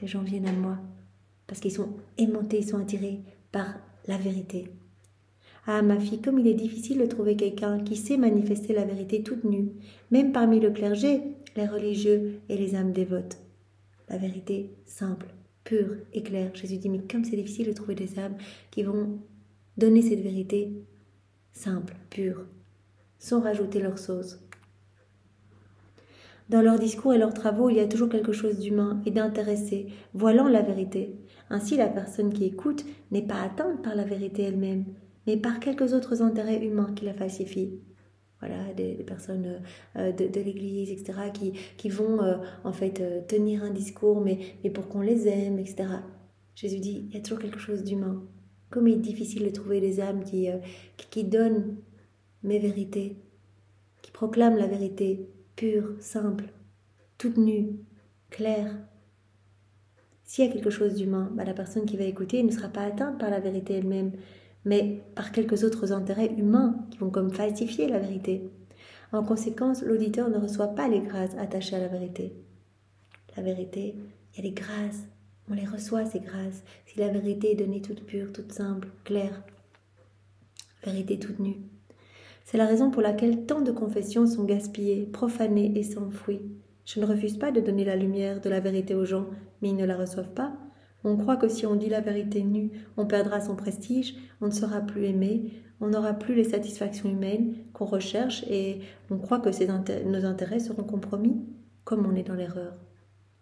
Speaker 1: Les gens viennent à moi parce qu'ils sont aimantés, ils sont attirés par la vérité. Ah, ma fille, comme il est difficile de trouver quelqu'un qui sait manifester la vérité toute nue, même parmi le clergé, les religieux et les âmes dévotes. La vérité simple, pure et claire. Jésus dit, mais comme c'est difficile de trouver des âmes qui vont donner cette vérité simple, pure, sans rajouter leur sauce. Dans leurs discours et leurs travaux, il y a toujours quelque chose d'humain et d'intéressé, voilant la vérité. Ainsi, la personne qui écoute n'est pas atteinte par la vérité elle-même, mais par quelques autres intérêts humains qui la falsifient. Voilà, des personnes de l'Église, etc., qui vont en fait tenir un discours, mais pour qu'on les aime, etc. Jésus dit, il y a toujours quelque chose d'humain. Comme il est difficile de trouver des âmes qui donnent mes vérités, qui proclament la vérité pure, simple, toute nue, claire. S'il y a quelque chose d'humain, la personne qui va écouter ne sera pas atteinte par la vérité elle-même, mais par quelques autres intérêts humains qui vont comme falsifier la vérité. En conséquence, l'auditeur ne reçoit pas les grâces attachées à la vérité. La vérité, il y a les grâces, on les reçoit ces grâces, si la vérité est donnée toute pure, toute simple, claire, vérité toute nue. C'est la raison pour laquelle tant de confessions sont gaspillées, profanées et sans fruit. Je ne refuse pas de donner la lumière de la vérité aux gens, mais ils ne la reçoivent pas. On croit que si on dit la vérité nue, on perdra son prestige, on ne sera plus aimé, on n'aura plus les satisfactions humaines qu'on recherche et on croit que nos intérêts seront compromis, comme on est dans l'erreur.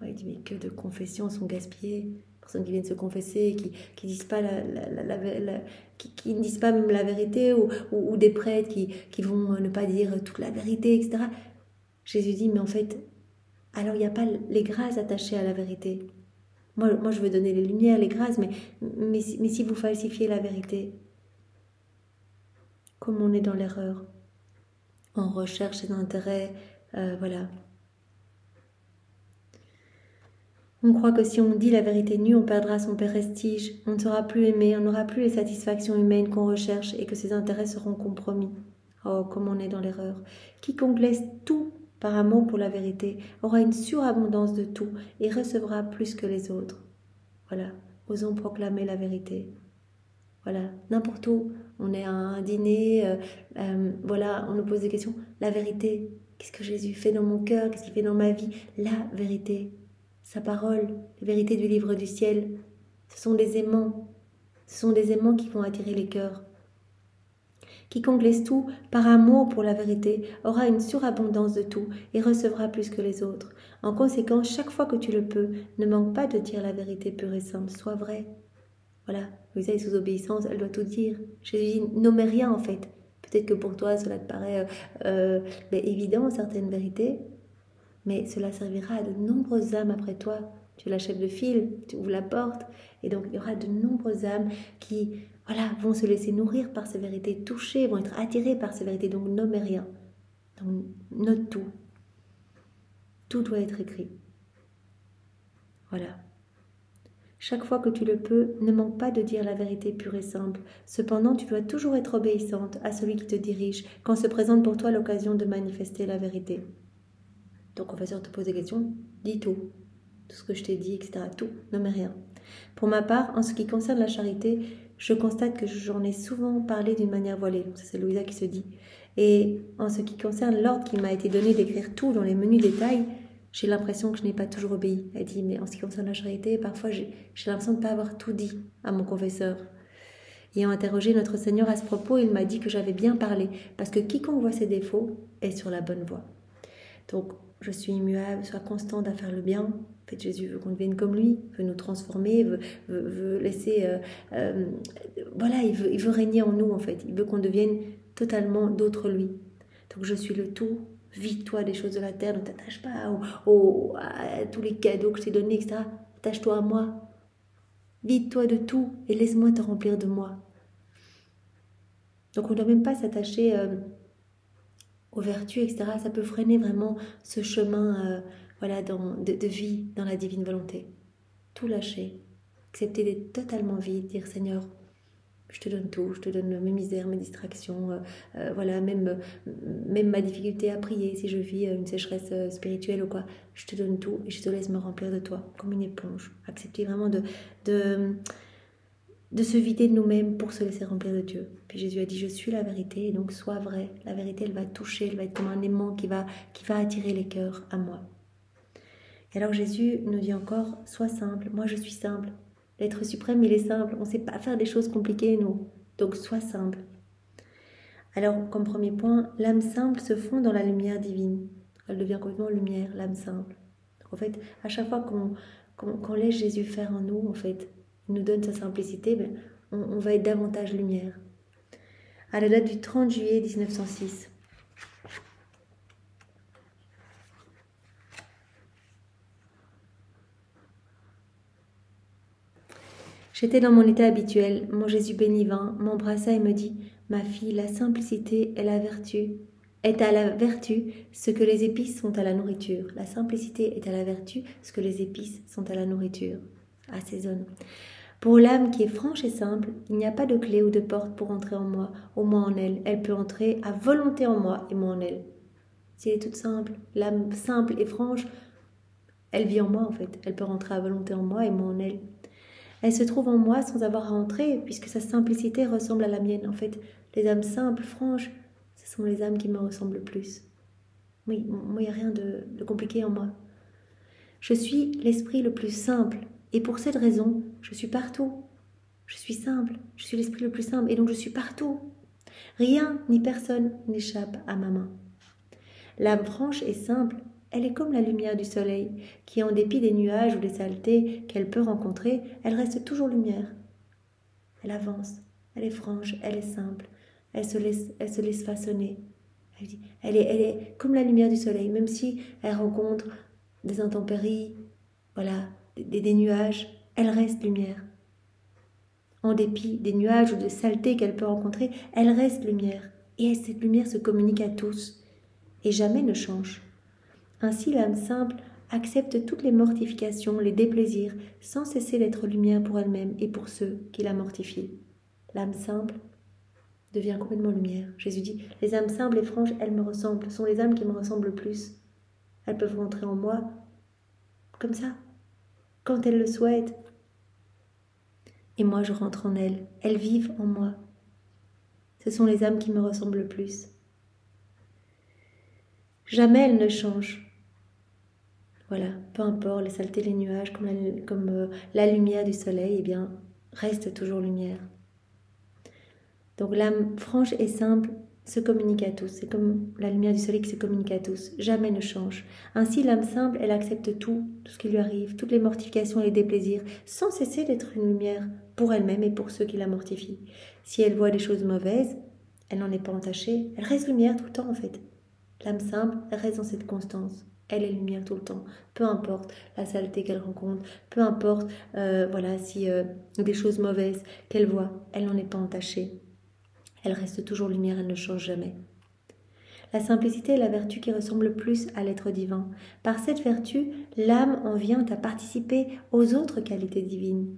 Speaker 1: Il dit, mais que de confessions sont gaspillées, personnes qui viennent se confesser, qui disent pas qui ne disent pas même la vérité, ou des prêtres qui vont ne pas dire toute la vérité, etc. Jésus dit, mais en fait, alors il n'y a pas les grâces attachées à la vérité. Moi, je veux donner les lumières, les grâces, mais si vous falsifiez la vérité, comme on est dans l'erreur, on recherche ses intérêts, voilà. On croit que si on dit la vérité nue, on perdra son prestige, on ne sera plus aimé, on n'aura plus les satisfactions humaines qu'on recherche et que ses intérêts seront compromis. Oh, comme on est dans l'erreur. Quiconque laisse tout par amour pour la vérité aura une surabondance de tout et recevra plus que les autres. Voilà, osons proclamer la vérité. Voilà, n'importe où, on est à un dîner, voilà, on nous pose des questions. La vérité, qu'est-ce que Jésus fait dans mon cœur, qu'est-ce qu'il fait dans ma vie? La vérité. Sa parole, les vérités du livre du ciel, ce sont des aimants. Ce sont des aimants qui vont attirer les cœurs. Quiconque laisse tout par amour pour la vérité aura une surabondance de tout et recevra plus que les autres. En conséquence, chaque fois que tu le peux, ne manque pas de dire la vérité pure et simple, sois vrai. Voilà, Louisa est sous obéissance, elle doit tout dire. Jésus dit, nommez rien en fait. Peut-être que pour toi, cela te paraît évident, certaines vérités, mais cela servira à de nombreuses âmes après toi. Tu es la chef de file, tu ouvres la porte, et donc il y aura de nombreuses âmes qui vont se laisser nourrir par ces vérités, touchées, vont être attirées par ces vérités, donc nommez rien. Donc note tout. Tout doit être écrit. Voilà. Chaque fois que tu le peux, ne manque pas de dire la vérité pure et simple. Cependant, tu dois toujours être obéissante à celui qui te dirige quand se présente pour toi l'occasion de manifester la vérité. Ton confesseur te pose des questions, dis tout. Tout ce que je t'ai dit, etc. Tout, ne mets rien. Pour ma part, en ce qui concerne la charité, je constate que j'en ai souvent parlé d'une manière voilée. Ça, c'est Louisa qui se dit. Et en ce qui concerne l'ordre qui m'a été donné d'écrire tout dans les menus détails, j'ai l'impression que je n'ai pas toujours obéi. Elle dit, mais en ce qui concerne la charité, parfois j'ai l'impression de ne pas avoir tout dit à mon confesseur. Ayant interrogé notre Seigneur à ce propos, il m'a dit que j'avais bien parlé, parce que quiconque voit ses défauts est sur la bonne voie. Donc, je suis immuable, sois constante à faire le bien. En fait, Jésus veut qu'on devienne comme lui, veut nous transformer, veut laisser... voilà, il veut régner en nous, en fait. Il veut qu'on devienne totalement d'autre lui. Donc, je suis le tout. Vide-toi des choses de la terre, ne t'attache pas à tous les cadeaux que je t'ai donnés, etc. Attache-toi à moi. Vide-toi de tout et laisse-moi te remplir de moi. Donc, on ne doit même pas s'attacher... aux vertus, etc. Ça peut freiner vraiment ce chemin voilà, de vie dans la divine volonté. Tout lâcher, accepter d'être totalement vide, dire Seigneur, je te donne tout, je te donne mes misères, mes distractions, voilà, même ma difficulté à prier, si je vis une sécheresse spirituelle ou quoi, je te donne tout et je te laisse me remplir de toi, comme une éponge. Accepter vraiment de se vider de nous-mêmes pour se laisser remplir de Dieu. Puis Jésus a dit, je suis la vérité, et donc sois vrai. La vérité, elle va toucher, elle va être comme un aimant qui va attirer les cœurs à moi. Et alors Jésus nous dit encore, sois simple, moi je suis simple. L'être suprême, il est simple, on ne sait pas faire des choses compliquées, nous. Donc sois simple. Alors, comme premier point, l'âme simple se fond dans la lumière divine. Elle devient complètement lumière, l'âme simple. Donc, en fait, à chaque fois qu'on laisse Jésus faire en nous, en fait, il nous donne sa simplicité, mais on va être davantage lumière. À la date du 30 juillet 1906. J'étais dans mon état habituel, mon Jésus béni vint, m'embrassa et me dit, ma fille, la simplicité est à la vertu ce que les épices sont à la nourriture. La simplicité est à la vertu ce que les épices sont à la nourriture. Assaisonne. Pour l'âme qui est franche et simple, il n'y a pas de clé ou de porte pour entrer en moi, au moins en elle. Elle peut entrer à volonté en moi et moi en elle. Si elle est toute simple, l'âme simple et franche, elle vit en moi en fait. Elle peut rentrer à volonté en moi et moi en elle. Elle se trouve en moi sans avoir à entrer, puisque sa simplicité ressemble à la mienne. En fait, les âmes simples, franches, ce sont les âmes qui me ressemblent le plus. Oui, moi, il n'y a rien de compliqué en moi. Je suis l'esprit le plus simple, et pour cette raison, je suis partout. Je suis simple, je suis l'esprit le plus simple, et donc je suis partout. Rien ni personne n'échappe à ma main. L'âme franche et simple, elle est comme la lumière du soleil, qui en dépit des nuages ou des saletés qu'elle peut rencontrer, elle reste toujours lumière. Elle avance, elle est franche, elle est simple, elle se laisse façonner. Elle est comme la lumière du soleil, même si elle rencontre des intempéries, voilà, des nuages, elle reste lumière. En dépit des nuages ou des saletés qu'elle peut rencontrer, elle reste lumière. Et cette lumière se communique à tous, et jamais ne change. Ainsi, l'âme simple accepte toutes les mortifications, les déplaisirs, sans cesser d'être lumière pour elle-même et pour ceux qui la mortifient. L'âme simple devient complètement lumière. Jésus dit, les âmes simples et franches, elles me ressemblent, sont les âmes qui me ressemblent le plus. Elles peuvent rentrer en moi comme ça, quand elles le souhaitent. Et moi, je rentre en elles. Elles vivent en moi. Ce sont les âmes qui me ressemblent le plus. Jamais elles ne changent. Voilà, peu importe les saletés, les nuages, comme la lumière du soleil, eh bien, reste toujours lumière. Donc l'âme franche et simple se communique à tous. C'est comme la lumière du soleil qui se communique à tous. Jamais ne change. Ainsi, l'âme simple, elle accepte tout ce qui lui arrive, toutes les mortifications et les déplaisirs, sans cesser d'être une lumière pour elle-même et pour ceux qui la mortifient. Si elle voit des choses mauvaises, elle n'en est pas entachée. Elle reste lumière tout le temps, en fait. L'âme simple, elle reste dans cette constance. Elle est lumière tout le temps, peu importe la saleté qu'elle rencontre, peu importe voilà, si des choses mauvaises qu'elle voit, elle n'en est pas entachée. Elle reste toujours lumière, elle ne change jamais. La simplicité est la vertu qui ressemble le plus à l'être divin. Par cette vertu, l'âme en vient à participer aux autres qualités divines.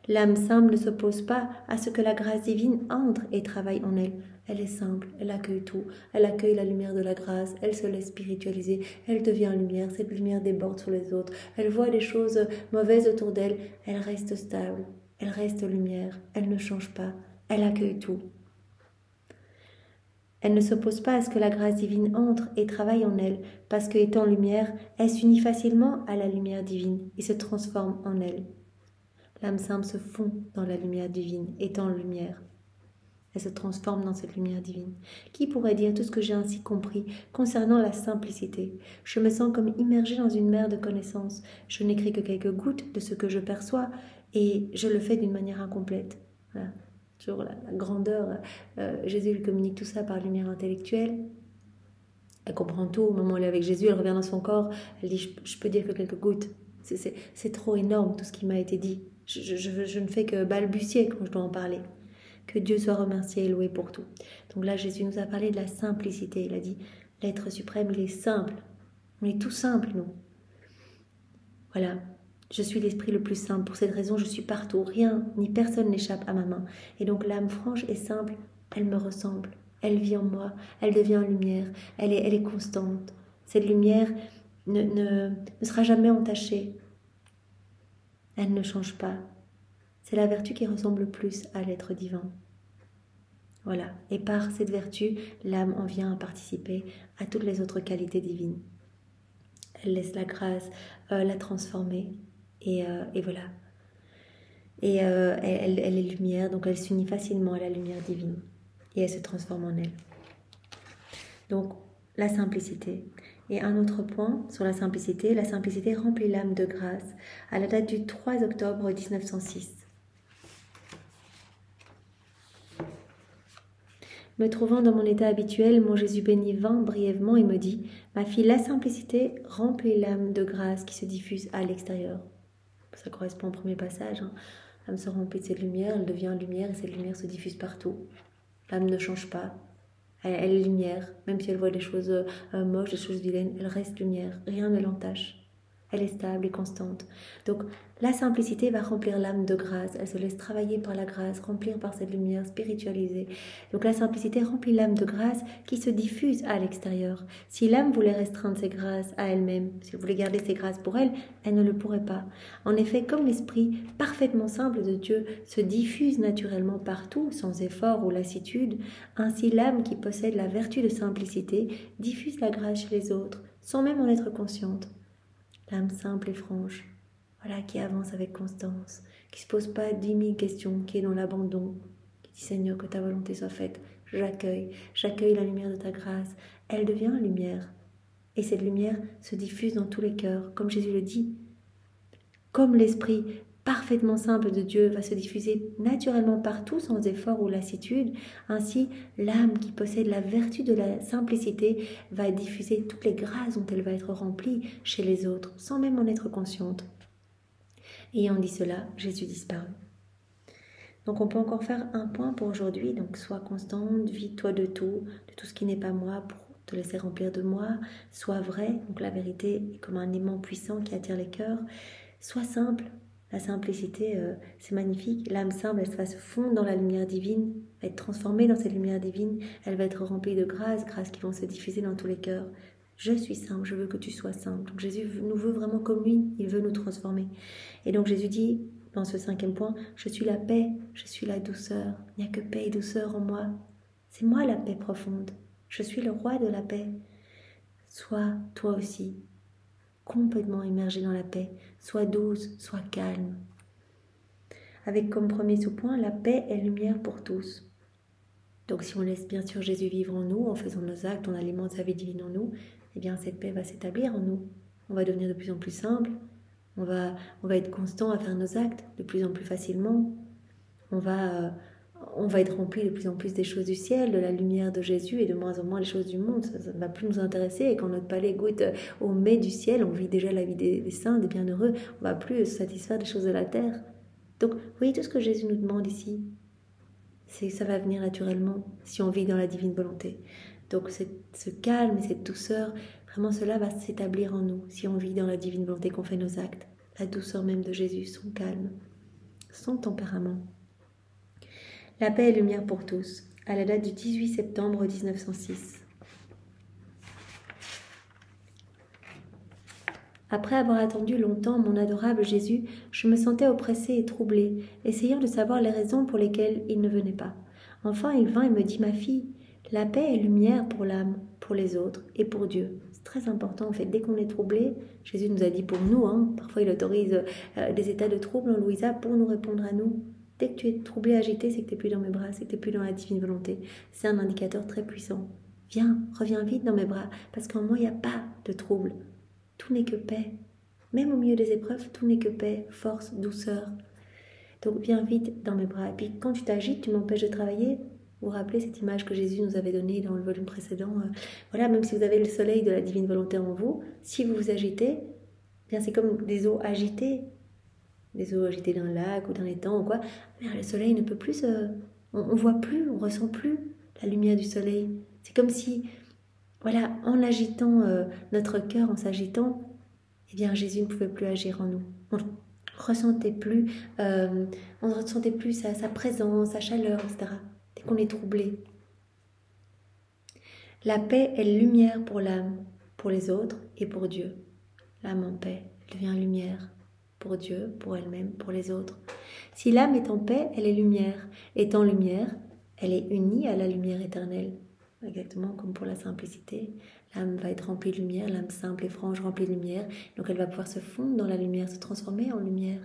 Speaker 1: L'âme simple ne s'oppose pas à ce que la grâce divine entre et travaille en elle. Elle est simple, elle accueille tout, elle accueille la lumière de la grâce, elle se laisse spiritualiser, elle devient lumière, cette lumière déborde sur les autres, elle voit les choses mauvaises autour d'elle, elle reste stable, elle reste lumière, elle ne change pas, elle accueille tout. Elle ne s'oppose pas à ce que la grâce divine entre et travaille en elle, parce que étant lumière, elle s'unit facilement à la lumière divine et se transforme en elle. L'âme simple se fond dans la lumière divine, étant lumière. Elle se transforme dans cette lumière divine. Qui pourrait dire tout ce que j'ai ainsi compris concernant la simplicité? Je me sens comme immergée dans une mer de connaissances. Je n'écris que quelques gouttes de ce que je perçois et je le fais d'une manière incomplète. Voilà. Toujours la grandeur. Jésus lui communique tout ça par lumière intellectuelle. Elle comprend tout. Au moment où elle est avec Jésus, elle revient dans son corps. Elle dit, je peux dire que quelques gouttes. C'est trop énorme tout ce qui m'a été dit. Je ne fais que balbutier quand je dois en parler. Que Dieu soit remercié et loué pour tout. Donc là, Jésus nous a parlé de la simplicité. Il a dit, l'être suprême, il est simple. On est tout simple, nous. Voilà. Je suis l'esprit le plus simple. Pour cette raison, je suis partout. Rien ni personne n'échappe à ma main. Et donc l'âme franche et simple, elle me ressemble. Elle vit en moi. Elle devient lumière. Elle est constante. Cette lumière ne sera jamais entachée. Elle ne change pas. C'est la vertu qui ressemble le plus à l'être divin. Voilà. Et par cette vertu, l'âme en vient à participer à toutes les autres qualités divines. Elle laisse la grâce la transformer. Et voilà. Et elle est lumière, donc elle s'unit facilement à la lumière divine. Et elle se transforme en elle. Donc, la simplicité. Et un autre point sur la simplicité remplit l'âme de grâce à la date du 3 octobre 1906. Me trouvant dans mon état habituel, mon Jésus béni vint brièvement et me dit « Ma fille, la simplicité remplit l'âme de grâce qui se diffuse à l'extérieur. » Ça correspond au premier passage. L'âme se remplit de cette lumière, elle devient lumière et cette lumière se diffuse partout. L'âme ne change pas. Elle est lumière, même si elle voit des choses moches, des choses vilaines, elle reste lumière. Rien ne l'entache. Elle est stable et constante. Donc, la simplicité va remplir l'âme de grâce. Elle se laisse travailler par la grâce, remplir par cette lumière spiritualisée. Donc, la simplicité remplit l'âme de grâce qui se diffuse à l'extérieur. Si l'âme voulait restreindre ses grâces à elle-même, si elle voulait garder ses grâces pour elle, elle ne le pourrait pas. En effet, comme l'esprit parfaitement simple de Dieu se diffuse naturellement partout, sans effort ou lassitude, ainsi l'âme qui possède la vertu de simplicité diffuse la grâce chez les autres, sans même en être consciente. L'âme simple et franche, voilà, qui avance avec constance, qui ne se pose pas 10 000 questions, qui est dans l'abandon, qui dit Seigneur, que ta volonté soit faite, j'accueille la lumière de ta grâce, elle devient lumière. Et cette lumière se diffuse dans tous les cœurs, comme Jésus le dit. Comme l'esprit parfaitement simple de Dieu va se diffuser naturellement partout sans effort ou lassitude, ainsi l'âme qui possède la vertu de la simplicité va diffuser toutes les grâces dont elle va être remplie chez les autres, sans même en être consciente. Ayant dit cela, Jésus disparut. Donc on peut encore faire un point pour aujourd'hui, donc sois constante, vide-toi de tout ce qui n'est pas moi pour te laisser remplir de moi, sois vrai, donc la vérité est comme un aimant puissant qui attire les cœurs, sois simple. La simplicité, c'est magnifique. L'âme simple, elle va se fondre dans la lumière divine, va être transformée dans cette lumière divine. Elle va être remplie de grâces qui vont se diffuser dans tous les cœurs. Je suis simple, je veux que tu sois simple. Donc Jésus nous veut vraiment comme lui, il veut nous transformer. Et donc Jésus dit, dans ce 5e point, je suis la paix, je suis la douceur. Il n'y a que paix et douceur en moi. C'est moi la paix profonde. Je suis le roi de la paix. Sois toi aussi complètement immergé dans la paix, sois douce, sois calme. Avec comme premier sous-point, la paix est lumière pour tous. Donc si on laisse bien sûr Jésus vivre en nous, en faisant nos actes, on alimente sa vie divine en nous, eh bien cette paix va s'établir en nous. On va devenir de plus en plus simple, on va être constant à faire nos actes de plus en plus facilement, on va être rempli de plus en plus des choses du ciel, de la lumière de Jésus et de moins en moins des choses du monde. Ça ne va plus nous intéresser. Et quand notre palais goûte au mets du ciel, on vit déjà la vie des saints, des bienheureux. On ne va plus se satisfaire des choses de la terre. Donc, vous voyez tout ce que Jésus nous demande ici. Ça va venir naturellement si on vit dans la divine volonté. Donc ce calme et cette douceur, vraiment cela va s'établir en nous si on vit dans la divine volonté, qu'on fait nos actes. La douceur même de Jésus, son calme, son tempérament. La paix et lumière pour tous, à la date du 18 septembre 1906. Après avoir attendu longtemps mon adorable Jésus, je me sentais oppressée et troublée, essayant de savoir les raisons pour lesquelles il ne venait pas. Enfin, il vint et me dit, ma fille, la paix est lumière pour l'âme, pour les autres et pour Dieu. C'est très important, en fait, dès qu'on est troublé, Jésus nous a dit pour nous, parfois il autorise des états de trouble en Louisa pour nous répondre à nous. Dès que tu es troublé, agité, c'est que tu n'es plus dans mes bras, c'est que tu n'es plus dans la divine volonté. C'est un indicateur très puissant. Viens, reviens vite dans mes bras, parce qu'en moi, il n'y a pas de trouble. Tout n'est que paix. Même au milieu des épreuves, tout n'est que paix, force, douceur. Donc viens vite dans mes bras. Et puis quand tu t'agites, tu m'empêches de travailler. Vous vous rappelez cette image que Jésus nous avait donnée dans le volume précédent. Voilà, même si vous avez le soleil de la divine volonté en vous, si vous vous agitez, bien c'est comme des eaux agitées. Des eaux agitées d'un lac ou d'un étang ou quoi. Mais le soleil ne peut plus... on voit plus, on ressent plus la lumière du soleil. C'est comme si... Voilà, en agitant notre cœur, en s'agitant, eh bien Jésus ne pouvait plus agir en nous. On ne ressentait plus, sa présence, sa chaleur, etc. Dès qu'on est troublé. La paix est lumière pour l'âme, pour les autres et pour Dieu. L'âme en paix devient lumière pour Dieu, pour elle-même, pour les autres. Si l'âme est en paix, elle est lumière. Étant lumière, elle est unie à la lumière éternelle. Exactement comme pour la simplicité. L'âme va être remplie de lumière, l'âme simple et franche remplie de lumière. Donc elle va pouvoir se fondre dans la lumière, se transformer en lumière.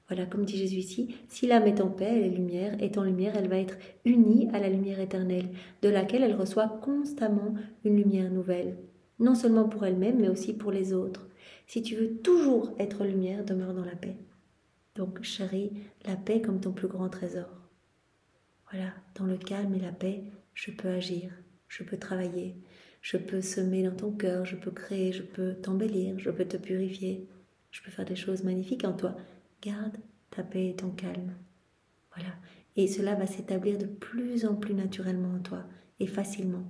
Speaker 1: Voilà, comme dit Jésus ici, si l'âme est en paix, elle est lumière. Étant lumière, elle va être unie à la lumière éternelle, de laquelle elle reçoit constamment une lumière nouvelle. Non seulement pour elle-même, mais aussi pour les autres. Si tu veux toujours être lumière, demeure dans la paix. Donc chéris la paix comme ton plus grand trésor. Voilà, dans le calme et la paix, je peux agir, je peux travailler, je peux semer dans ton cœur, je peux créer, je peux t'embellir, je peux te purifier, je peux faire des choses magnifiques en toi. Garde ta paix et ton calme. Voilà. Et cela va s'établir de plus en plus naturellement en toi et facilement.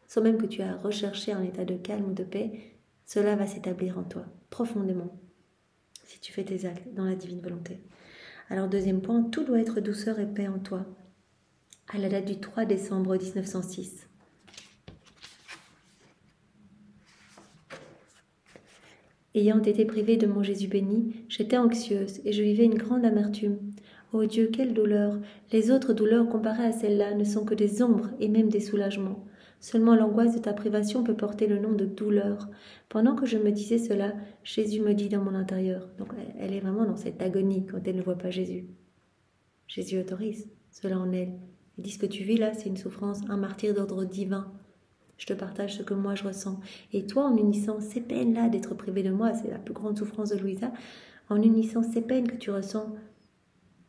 Speaker 1: Sans même que tu aies à rechercher un état de calme ou de paix, cela va s'établir en toi profondément si tu fais tes actes dans la divine volonté. Alors deuxième point, tout doit être douceur et paix en toi. À la date du 3 décembre 1906. Ayant été privée de mon Jésus béni, j'étais anxieuse et je vivais une grande amertume. Ô Dieu, quelle douleur! Les autres douleurs comparées à celle-là ne sont que des ombres et même des soulagements. Seulement l'angoisse de ta privation peut porter le nom de douleur. Pendant que je me disais cela, Jésus me dit dans mon intérieur. Donc elle est vraiment dans cette agonie quand elle ne voit pas Jésus. Jésus autorise cela en elle. Il dit, ce que tu vis là, c'est une souffrance, un martyre d'ordre divin. Je te partage ce que moi je ressens. Et toi, en unissant ces peines-là d'être privé de moi, c'est la plus grande souffrance de Louisa, en unissant ces peines que tu ressens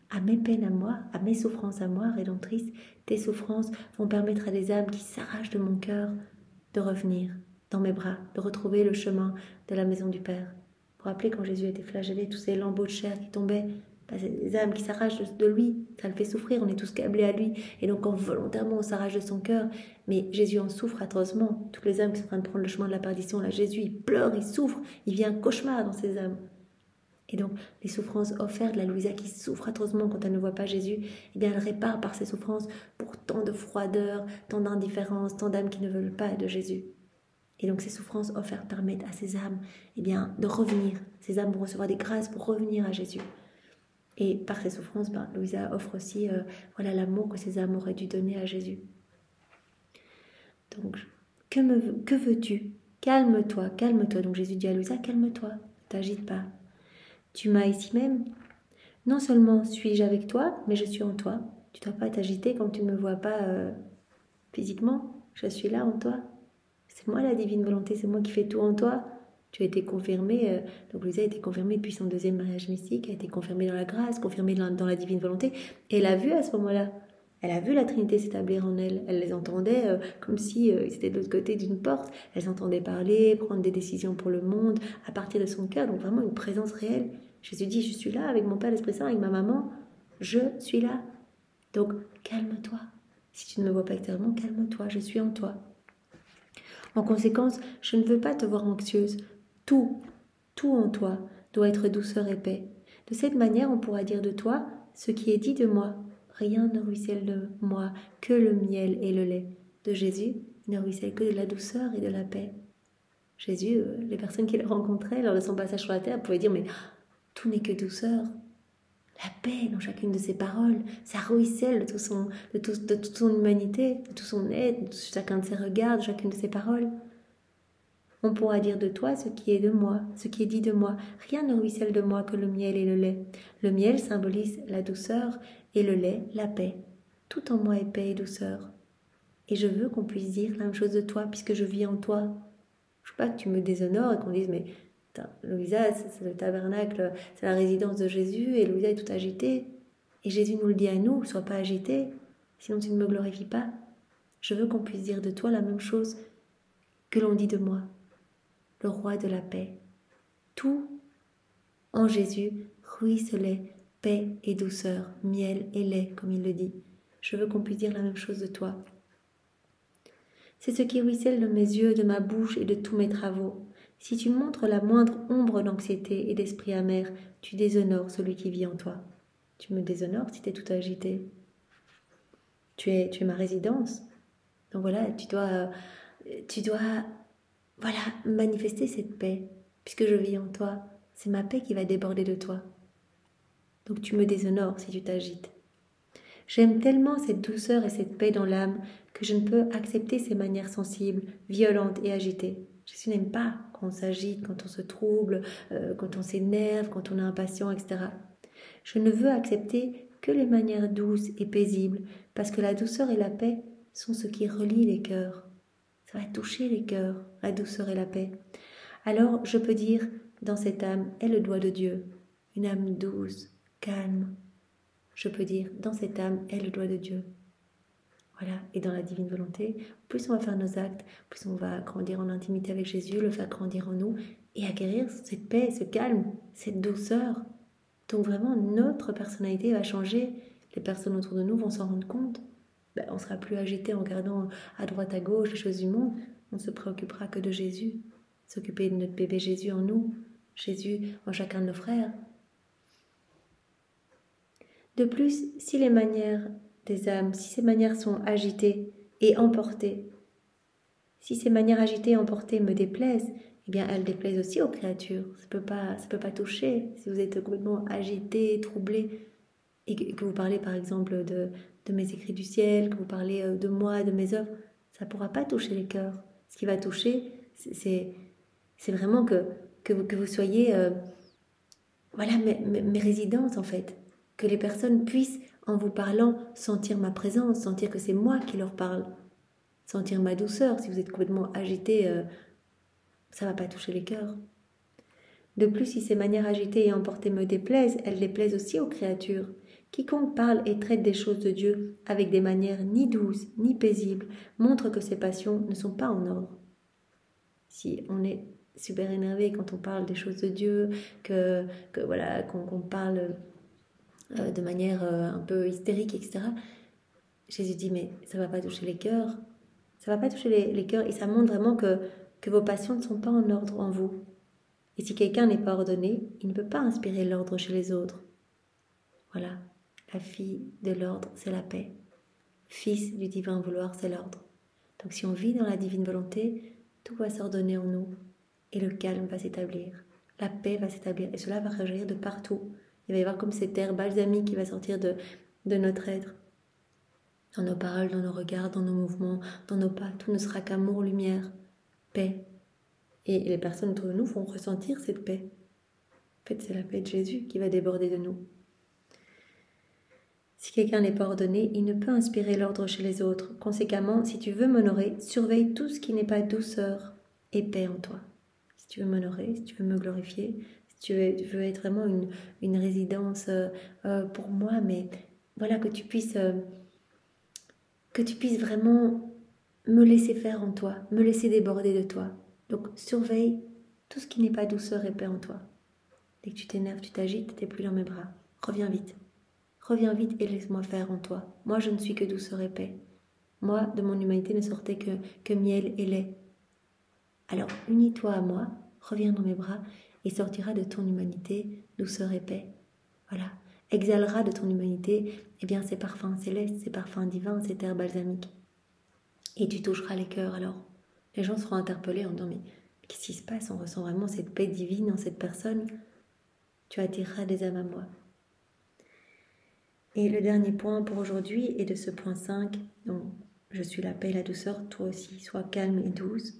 Speaker 1: à mes peines à moi, à mes souffrances à moi, rédemptrice, tes souffrances vont permettre à des âmes qui s'arrachent de mon cœur de revenir dans mes bras, de retrouver le chemin de la maison du Père. Vous vous rappelez quand Jésus était flagellé, tous ces lambeaux de chair qui tombaient, c'est des âmes qui s'arrachent de lui, ça le fait souffrir, on est tous câblés à lui, et donc quand volontairement on s'arrache de son cœur, mais Jésus en souffre atrocement. Toutes les âmes qui sont en train de prendre le chemin de la perdition, là Jésus il pleure, il souffre, il vit un cauchemar dans ces âmes. Et donc les souffrances offertes de la Louisa qui souffre atrocement quand elle ne voit pas Jésus, eh bien elle répare par ses souffrances pour tant de froideur, tant d'indifférence, tant d'âmes qui ne veulent pas de Jésus. Et donc ces souffrances offertes permettent à ces âmes eh bien, de revenir. Ces âmes vont recevoir des grâces pour revenir à Jésus. Et par ces souffrances, Louisa offre aussi l'amour que ces âmes auraient dû donner à Jésus. Donc, que veux-tu? Calme-toi, calme-toi. Donc Jésus dit à Louisa, calme-toi, ne t'agite pas. Tu m'as ici même. Non seulement suis-je avec toi, mais je suis en toi. Tu ne dois pas t'agiter quand tu ne me vois pas physiquement. Je suis là en toi. C'est moi la divine volonté, c'est moi qui fais tout en toi. Tu as été confirmée, donc Louisa a été confirmée depuis son deuxième mariage mystique, a été confirmée dans la grâce, confirmée dans la divine volonté. Et elle a vu à ce moment-là, elle a vu la Trinité s'établir en elle. Elle les entendait comme si ils étaient de l'autre côté d'une porte. Elle entendait parler, prendre des décisions pour le monde, à partir de son cœur. Donc vraiment une présence réelle. Jésus dit, je suis là avec mon Père l'Esprit Saint, avec ma maman. Je suis là. Donc calme-toi. Si tu ne me vois pas extérieurement, calme-toi, je suis en toi. En conséquence, je ne veux pas te voir anxieuse. Tout en toi doit être douceur et paix. De cette manière, on pourra dire de toi ce qui est dit de moi. Rien ne ruisselle de moi que le miel et le lait. De Jésus, il ne ruisselle que de la douceur et de la paix. Jésus, les personnes qu'il rencontrait lors de son passage sur la terre pouvaient dire, mais tout n'est que douceur. La paix dans chacune de ses paroles, ça ruisselle de toute son humanité, de tout son être, de chacun de ses regards, de chacune de ses paroles. On pourra dire de toi ce qui est de moi, ce qui est dit de moi. Rien ne ruisselle de moi que le miel et le lait. Le miel symbolise la douceur et le lait, la paix. Tout en moi est paix et douceur. Et je veux qu'on puisse dire la même chose de toi, puisque je vis en toi. Je veux pas que tu me déshonores et qu'on dise, mais Louisa, c'est le tabernacle, c'est la résidence de Jésus, et Louisa est tout agitée. Et Jésus nous le dit à nous, sois pas agitée, sinon tu ne me glorifies pas. Je veux qu'on puisse dire de toi la même chose que l'on dit de moi. Le roi de la paix. Tout en Jésus ruisselait paix et douceur, miel et lait, comme il le dit. Je veux qu'on puisse dire la même chose de toi. C'est ce qui ruisselle de mes yeux, de ma bouche et de tous mes travaux. Si tu montres la moindre ombre d'anxiété et d'esprit amer, tu déshonores celui qui vit en toi. Tu me déshonores si tu es tout agité. Tu es ma résidence. Donc voilà, tu dois manifester cette paix, puisque je vis en toi. C'est ma paix qui va déborder de toi. Donc tu me déshonores si tu t'agites. J'aime tellement cette douceur et cette paix dans l'âme que je ne peux accepter ces manières sensibles, violentes et agitées. Jésus n'aime pas quand on s'agite, quand on se trouble, quand on s'énerve, quand on est impatient, etc. Je ne veux accepter que les manières douces et paisibles, parce que la douceur et la paix sont ce qui relie les cœurs. Ça va toucher les cœurs, la douceur et la paix. Alors je peux dire, dans cette âme est le doigt de Dieu, une âme douce, calme. Je peux dire, dans cette âme est le doigt de Dieu. Voilà, et dans la divine volonté, plus on va faire nos actes, plus on va grandir en intimité avec Jésus, le faire grandir en nous et acquérir cette paix, ce calme, cette douceur. Donc vraiment, notre personnalité va changer. Les personnes autour de nous vont s'en rendre compte. On ne sera plus agité en regardant à droite, à gauche les choses du monde. On ne se préoccupera que de Jésus. S'occuper de notre bébé Jésus en nous, Jésus en chacun de nos frères. De plus, si les manières des âmes, si ces manières sont agitées et emportées, si ces manières agitées et emportées me déplaisent, eh bien elles déplaisent aussi aux créatures. Ça peut pas toucher. Si vous êtes complètement agité, troublé, et que vous parlez par exemple de mes écrits du ciel, que vous parlez de moi, de mes œuvres, ça ne pourra pas toucher les cœurs. Ce qui va toucher, c'est vraiment que vous soyez mes résidences en fait. Que les personnes puissent, en vous parlant, sentir ma présence, sentir que c'est moi qui leur parle, sentir ma douceur. Si vous êtes complètement agité, ça ne va pas toucher les cœurs. De plus, si ces manières agitées et emportées me déplaisent, elles déplaisent aussi aux créatures. Quiconque parle et traite des choses de Dieu avec des manières ni douces ni paisibles montre que ses passions ne sont pas en ordre. Si on est super énervé quand on parle des choses de Dieu, qu'on parle de manière un peu hystérique, etc. Jésus dit, mais ça ne va pas toucher les cœurs. Ça ne va pas toucher les cœurs et ça montre vraiment que vos passions ne sont pas en ordre en vous. Et si quelqu'un n'est pas ordonné, il ne peut pas inspirer l'ordre chez les autres. Voilà, la fille de l'ordre, c'est la paix. Fils du divin vouloir, c'est l'ordre. Donc si on vit dans la divine volonté, tout va s'ordonner en nous et le calme va s'établir. La paix va s'établir et cela va rejaillir de partout. Il va y avoir comme cet air balsamique qui va sortir de notre être. Dans nos paroles, dans nos regards, dans nos mouvements, dans nos pas, tout ne sera qu'amour, lumière, paix. Et les personnes autour de nous vont ressentir cette paix. En fait, c'est la paix de Jésus qui va déborder de nous. Si quelqu'un n'est pas ordonné, il ne peut inspirer l'ordre chez les autres. Conséquemment, si tu veux m'honorer, surveille tout ce qui n'est pas douceur et paix en toi. Si tu veux m'honorer, si tu veux me glorifier, si tu veux être vraiment une résidence pour moi, mais voilà, que tu puisses vraiment me laisser faire en toi, me laisser déborder de toi. Donc surveille tout ce qui n'est pas douceur et paix en toi. Dès que tu t'énerves, tu t'agites, tu n'es plus dans mes bras. Reviens vite. Reviens vite et laisse-moi faire en toi. Moi, je ne suis que douceur et paix. Moi, de mon humanité, ne sortait que miel et lait. Alors unis-toi à moi, reviens dans mes bras et sortira de ton humanité douceur et paix. Voilà, exhalera de ton humanité ces parfums célestes, ces parfums divins, ces terres balsamiques. Et tu toucheras les cœurs alors. Les gens seront interpellés en disant mais qu'est-ce qui se passe? On ressent vraiment cette paix divine en cette personne. Tu attireras des âmes à moi. Et le dernier point pour aujourd'hui est de ce point 5. Donc, je suis la paix et la douceur, toi aussi, sois calme et douce.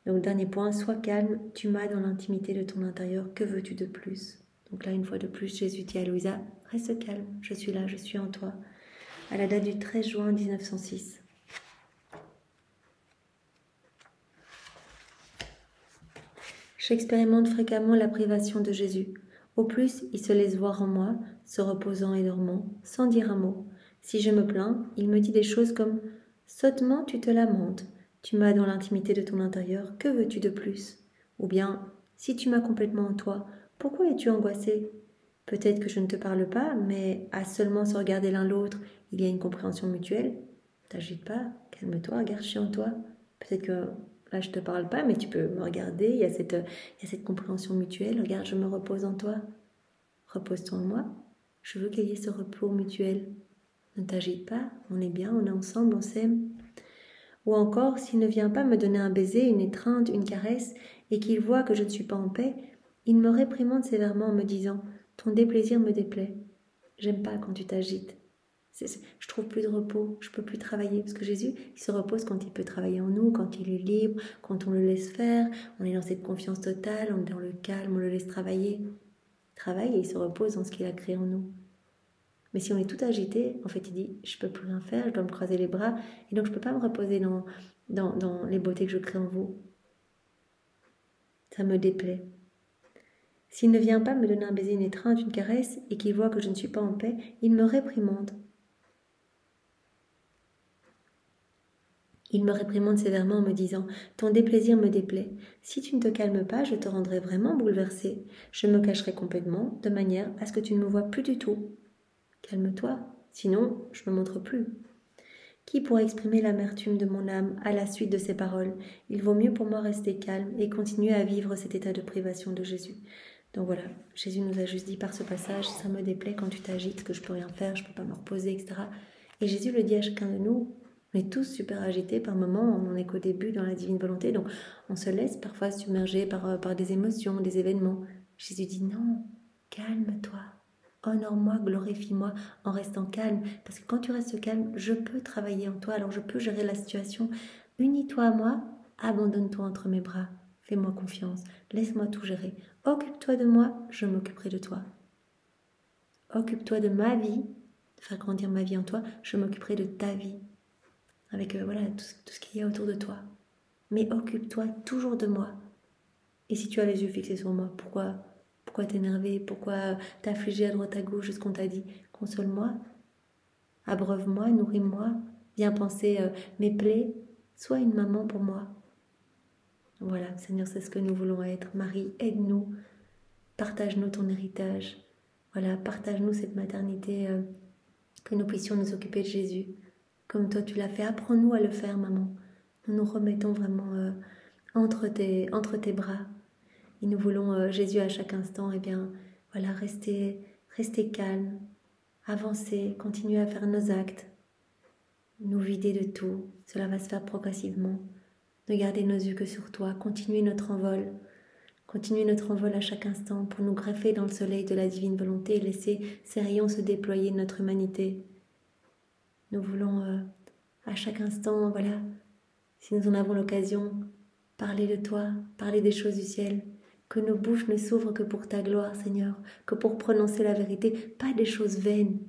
Speaker 1: Donc, dernier point, sois calme, tu m'as dans l'intimité de ton intérieur, que veux-tu de plus? Donc là, une fois de plus, Jésus dit à Louisa, reste calme, je suis là, je suis en toi. À la date du 13 juin 1906. J'expérimente fréquemment la privation de Jésus. Au plus, il se laisse voir en moi, se reposant et dormant, sans dire un mot. Si je me plains, il me dit des choses comme « Sottement tu te lamentes, tu m'as dans l'intimité de ton intérieur, que veux-tu de plus ?» Ou bien « Si tu m'as complètement en toi, pourquoi es-tu angoissé ?» Peut-être que je ne te parle pas, mais à seulement se regarder l'un l'autre, il y a une compréhension mutuelle. T'agite pas, calme-toi, regarde, je suis en toi. Peut-être que là, je ne te parle pas, mais tu peux me regarder, il y a cette compréhension mutuelle. Regarde, je me repose en toi. Repose-toi en moi. Je veux qu'il y ait ce repos mutuel. Ne t'agite pas, on est bien, on est ensemble, on s'aime. Ou encore, s'il ne vient pas me donner un baiser, une étreinte, une caresse, et qu'il voit que je ne suis pas en paix, il me réprimande sévèrement en me disant « Ton déplaisir me déplaît. J'aime pas quand tu t'agites. Je trouve plus de repos, je peux plus travailler. » Parce que Jésus, il se repose quand il peut travailler en nous, quand il est libre, quand on le laisse faire, on est dans cette confiance totale, on est dans le calme, on le laisse travailler. Il travaille et il se repose dans ce qu'il a créé en nous. Mais si on est tout agité, en fait, il dit, je peux plus rien faire, je dois me croiser les bras, et donc je peux pas me reposer dans les beautés que je crée en vous. Ça me déplaît. S'il ne vient pas me donner un baiser, une étreinte, une caresse, et qu'il voit que je ne suis pas en paix, il me réprimande. Il me réprimande sévèrement en me disant « Ton déplaisir me déplaît. Si tu ne te calmes pas, je te rendrai vraiment bouleversée. Je me cacherai complètement, de manière à ce que tu ne me vois plus du tout. Calme-toi, sinon je ne me montre plus. » Qui pourra exprimer l'amertume de mon âme à la suite de ces paroles? Il vaut mieux pour moi rester calme et continuer à vivre cet état de privation de Jésus. Donc voilà, Jésus nous a juste dit par ce passage, ça me déplaît quand tu t'agites, que je peux rien faire, je peux pas me reposer, etc. Et Jésus le dit à chacun de nous. On est tous super agités par moments, on n'en est qu'au début dans la divine volonté, donc on se laisse parfois submerger par des émotions, des événements. Jésus dit non, calme-toi. Honore-moi, glorifie-moi en restant calme. Parce que quand tu restes calme, je peux travailler en toi, alors je peux gérer la situation. Unis-toi à moi, abandonne-toi entre mes bras. Fais-moi confiance, laisse-moi tout gérer. Occupe-toi de moi, je m'occuperai de toi. Occupe-toi de ma vie, de faire grandir ma vie en toi, je m'occuperai de ta vie. Avec tout ce qu'il y a autour de toi. Mais occupe-toi toujours de moi. Et si tu as les yeux fixés sur moi, pourquoi t'énerver? Pourquoi t'affliger à droite à gauche de ce qu'on t'a dit? Console-moi, abreuve-moi, nourris-moi, viens penser mes plaies, sois une maman pour moi. Voilà, Seigneur, c'est ce que nous voulons être. Marie, aide-nous, partage-nous ton héritage. Voilà, partage-nous cette maternité, que nous puissions nous occuper de Jésus. Comme toi tu l'as fait, apprends-nous à le faire, maman. Nous nous remettons vraiment entre tes bras. Et nous voulons, Jésus, à chaque instant, rester calme, avancer, continuer à faire nos actes, nous vider de tout. Cela va se faire progressivement. Ne garder nos yeux que sur toi, continuer notre envol à chaque instant pour nous greffer dans le soleil de la divine volonté et laisser ces rayons se déployer de notre humanité. Nous voulons à chaque instant, si nous en avons l'occasion, parler de toi, parler des choses du ciel, que nos bouches ne s'ouvrent que pour ta gloire, Seigneur, que pour prononcer la vérité, pas des choses vaines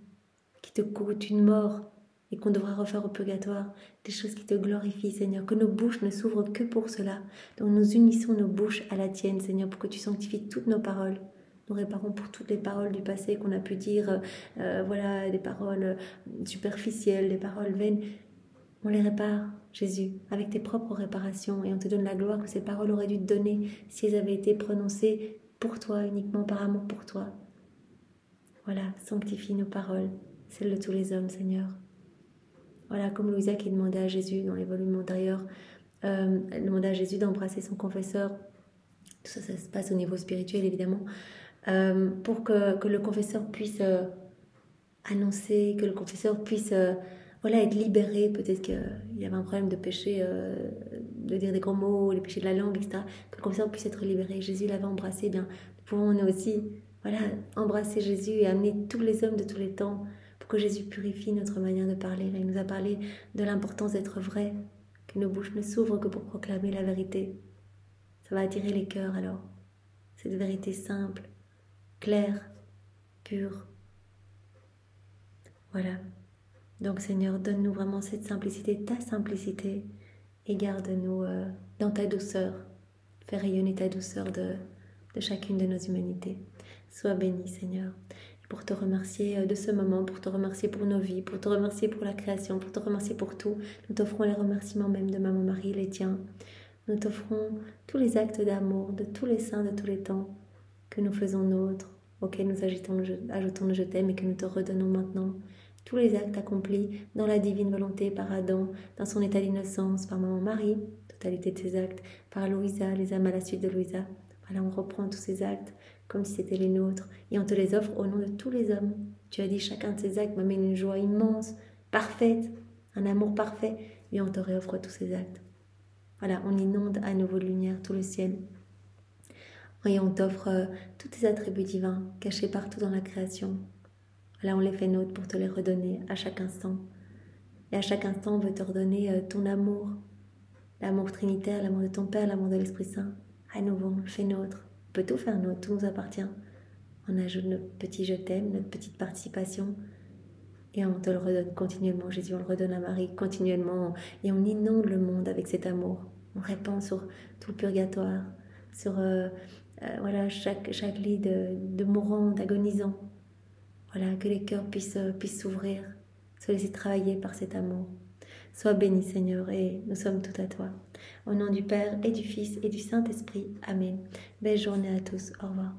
Speaker 1: qui te coûtent une mort et qu'on devra refaire au purgatoire, des choses qui te glorifient, Seigneur, que nos bouches ne s'ouvrent que pour cela. Donc nous unissons nos bouches à la tienne, Seigneur, pour que tu sanctifies toutes nos paroles. Nous réparons pour toutes les paroles du passé qu'on a pu dire, des paroles superficielles, des paroles vaines. On les répare, Jésus, avec tes propres réparations, et on te donne la gloire que ces paroles auraient dû te donner si elles avaient été prononcées pour toi, uniquement par amour pour toi. Voilà, sanctifie nos paroles, celles de tous les hommes, Seigneur. Voilà, comme Louisa qui demandait à Jésus dans les volumes antérieurs, demander à Jésus d'embrasser son confesseur. Tout ça, ça se passe au niveau spirituel, évidemment, pour que le confesseur puisse annoncer, que le confesseur puisse voilà, être libéré. Peut-être qu'il y avait un problème de péché, de dire des gros mots, les péchés de la langue, etc. Que le confesseur puisse être libéré. Jésus l'avait embrassé, eh bien, nous pouvons nous aussi voilà, embrasser Jésus et amener tous les hommes de tous les temps pour que Jésus purifie notre manière de parler. Là, il nous a parlé de l'importance d'être vrai, que nos bouches ne s'ouvrent que pour proclamer la vérité. Ça va attirer les cœurs alors. Cette vérité simple, claire, pure. Voilà. Donc Seigneur, donne-nous vraiment cette simplicité, ta simplicité, et garde-nous dans ta douceur. Fais rayonner ta douceur de chacune de nos humanités. Sois béni Seigneur. Pour te remercier de ce moment, pour te remercier pour nos vies, pour te remercier pour la création, pour te remercier pour tout. Nous t'offrons les remerciements même de Maman Marie, les tiens. Nous t'offrons tous les actes d'amour de tous les saints de tous les temps que nous faisons nôtres, auxquels nous ajoutons le je t'aime et que nous te redonnons maintenant. Tous les actes accomplis dans la divine volonté par Adam, dans son état d'innocence, par Maman Marie, totalité de ses actes, par Louisa, les âmes à la suite de Louisa. Voilà, on reprend tous ces actes comme si c'était les nôtres et on te les offre au nom de tous les hommes. Tu as dit chacun de ces actes m'amène une joie immense, parfaite, un amour parfait, et on te réoffre tous ces actes. Voilà, on inonde à nouveau de lumière tout le ciel. Et on t'offre tous tes attributs divins cachés partout dans la création. Voilà, on les fait nôtres pour te les redonner à chaque instant. Et à chaque instant, on veut te redonner ton amour. L'amour trinitaire, l'amour de ton Père, l'amour de l'Esprit Saint. À nouveau, on le fait nôtre. On peut tout faire nôtre, tout nous appartient. On ajoute notre petit je t'aime, notre petite participation. Et on te le redonne continuellement. Jésus, on le redonne à Marie continuellement. Et on inonde le monde avec cet amour. On répand sur tout le purgatoire, sur voilà, chaque lit de mourants, d'agonisants. Voilà, que les cœurs puissent s'ouvrir, se laisser travailler par cet amour. Sois béni, Seigneur, et nous sommes tout à toi. Au nom du Père, et du Fils, et du Saint-Esprit. Amen. Belle journée à tous. Au revoir.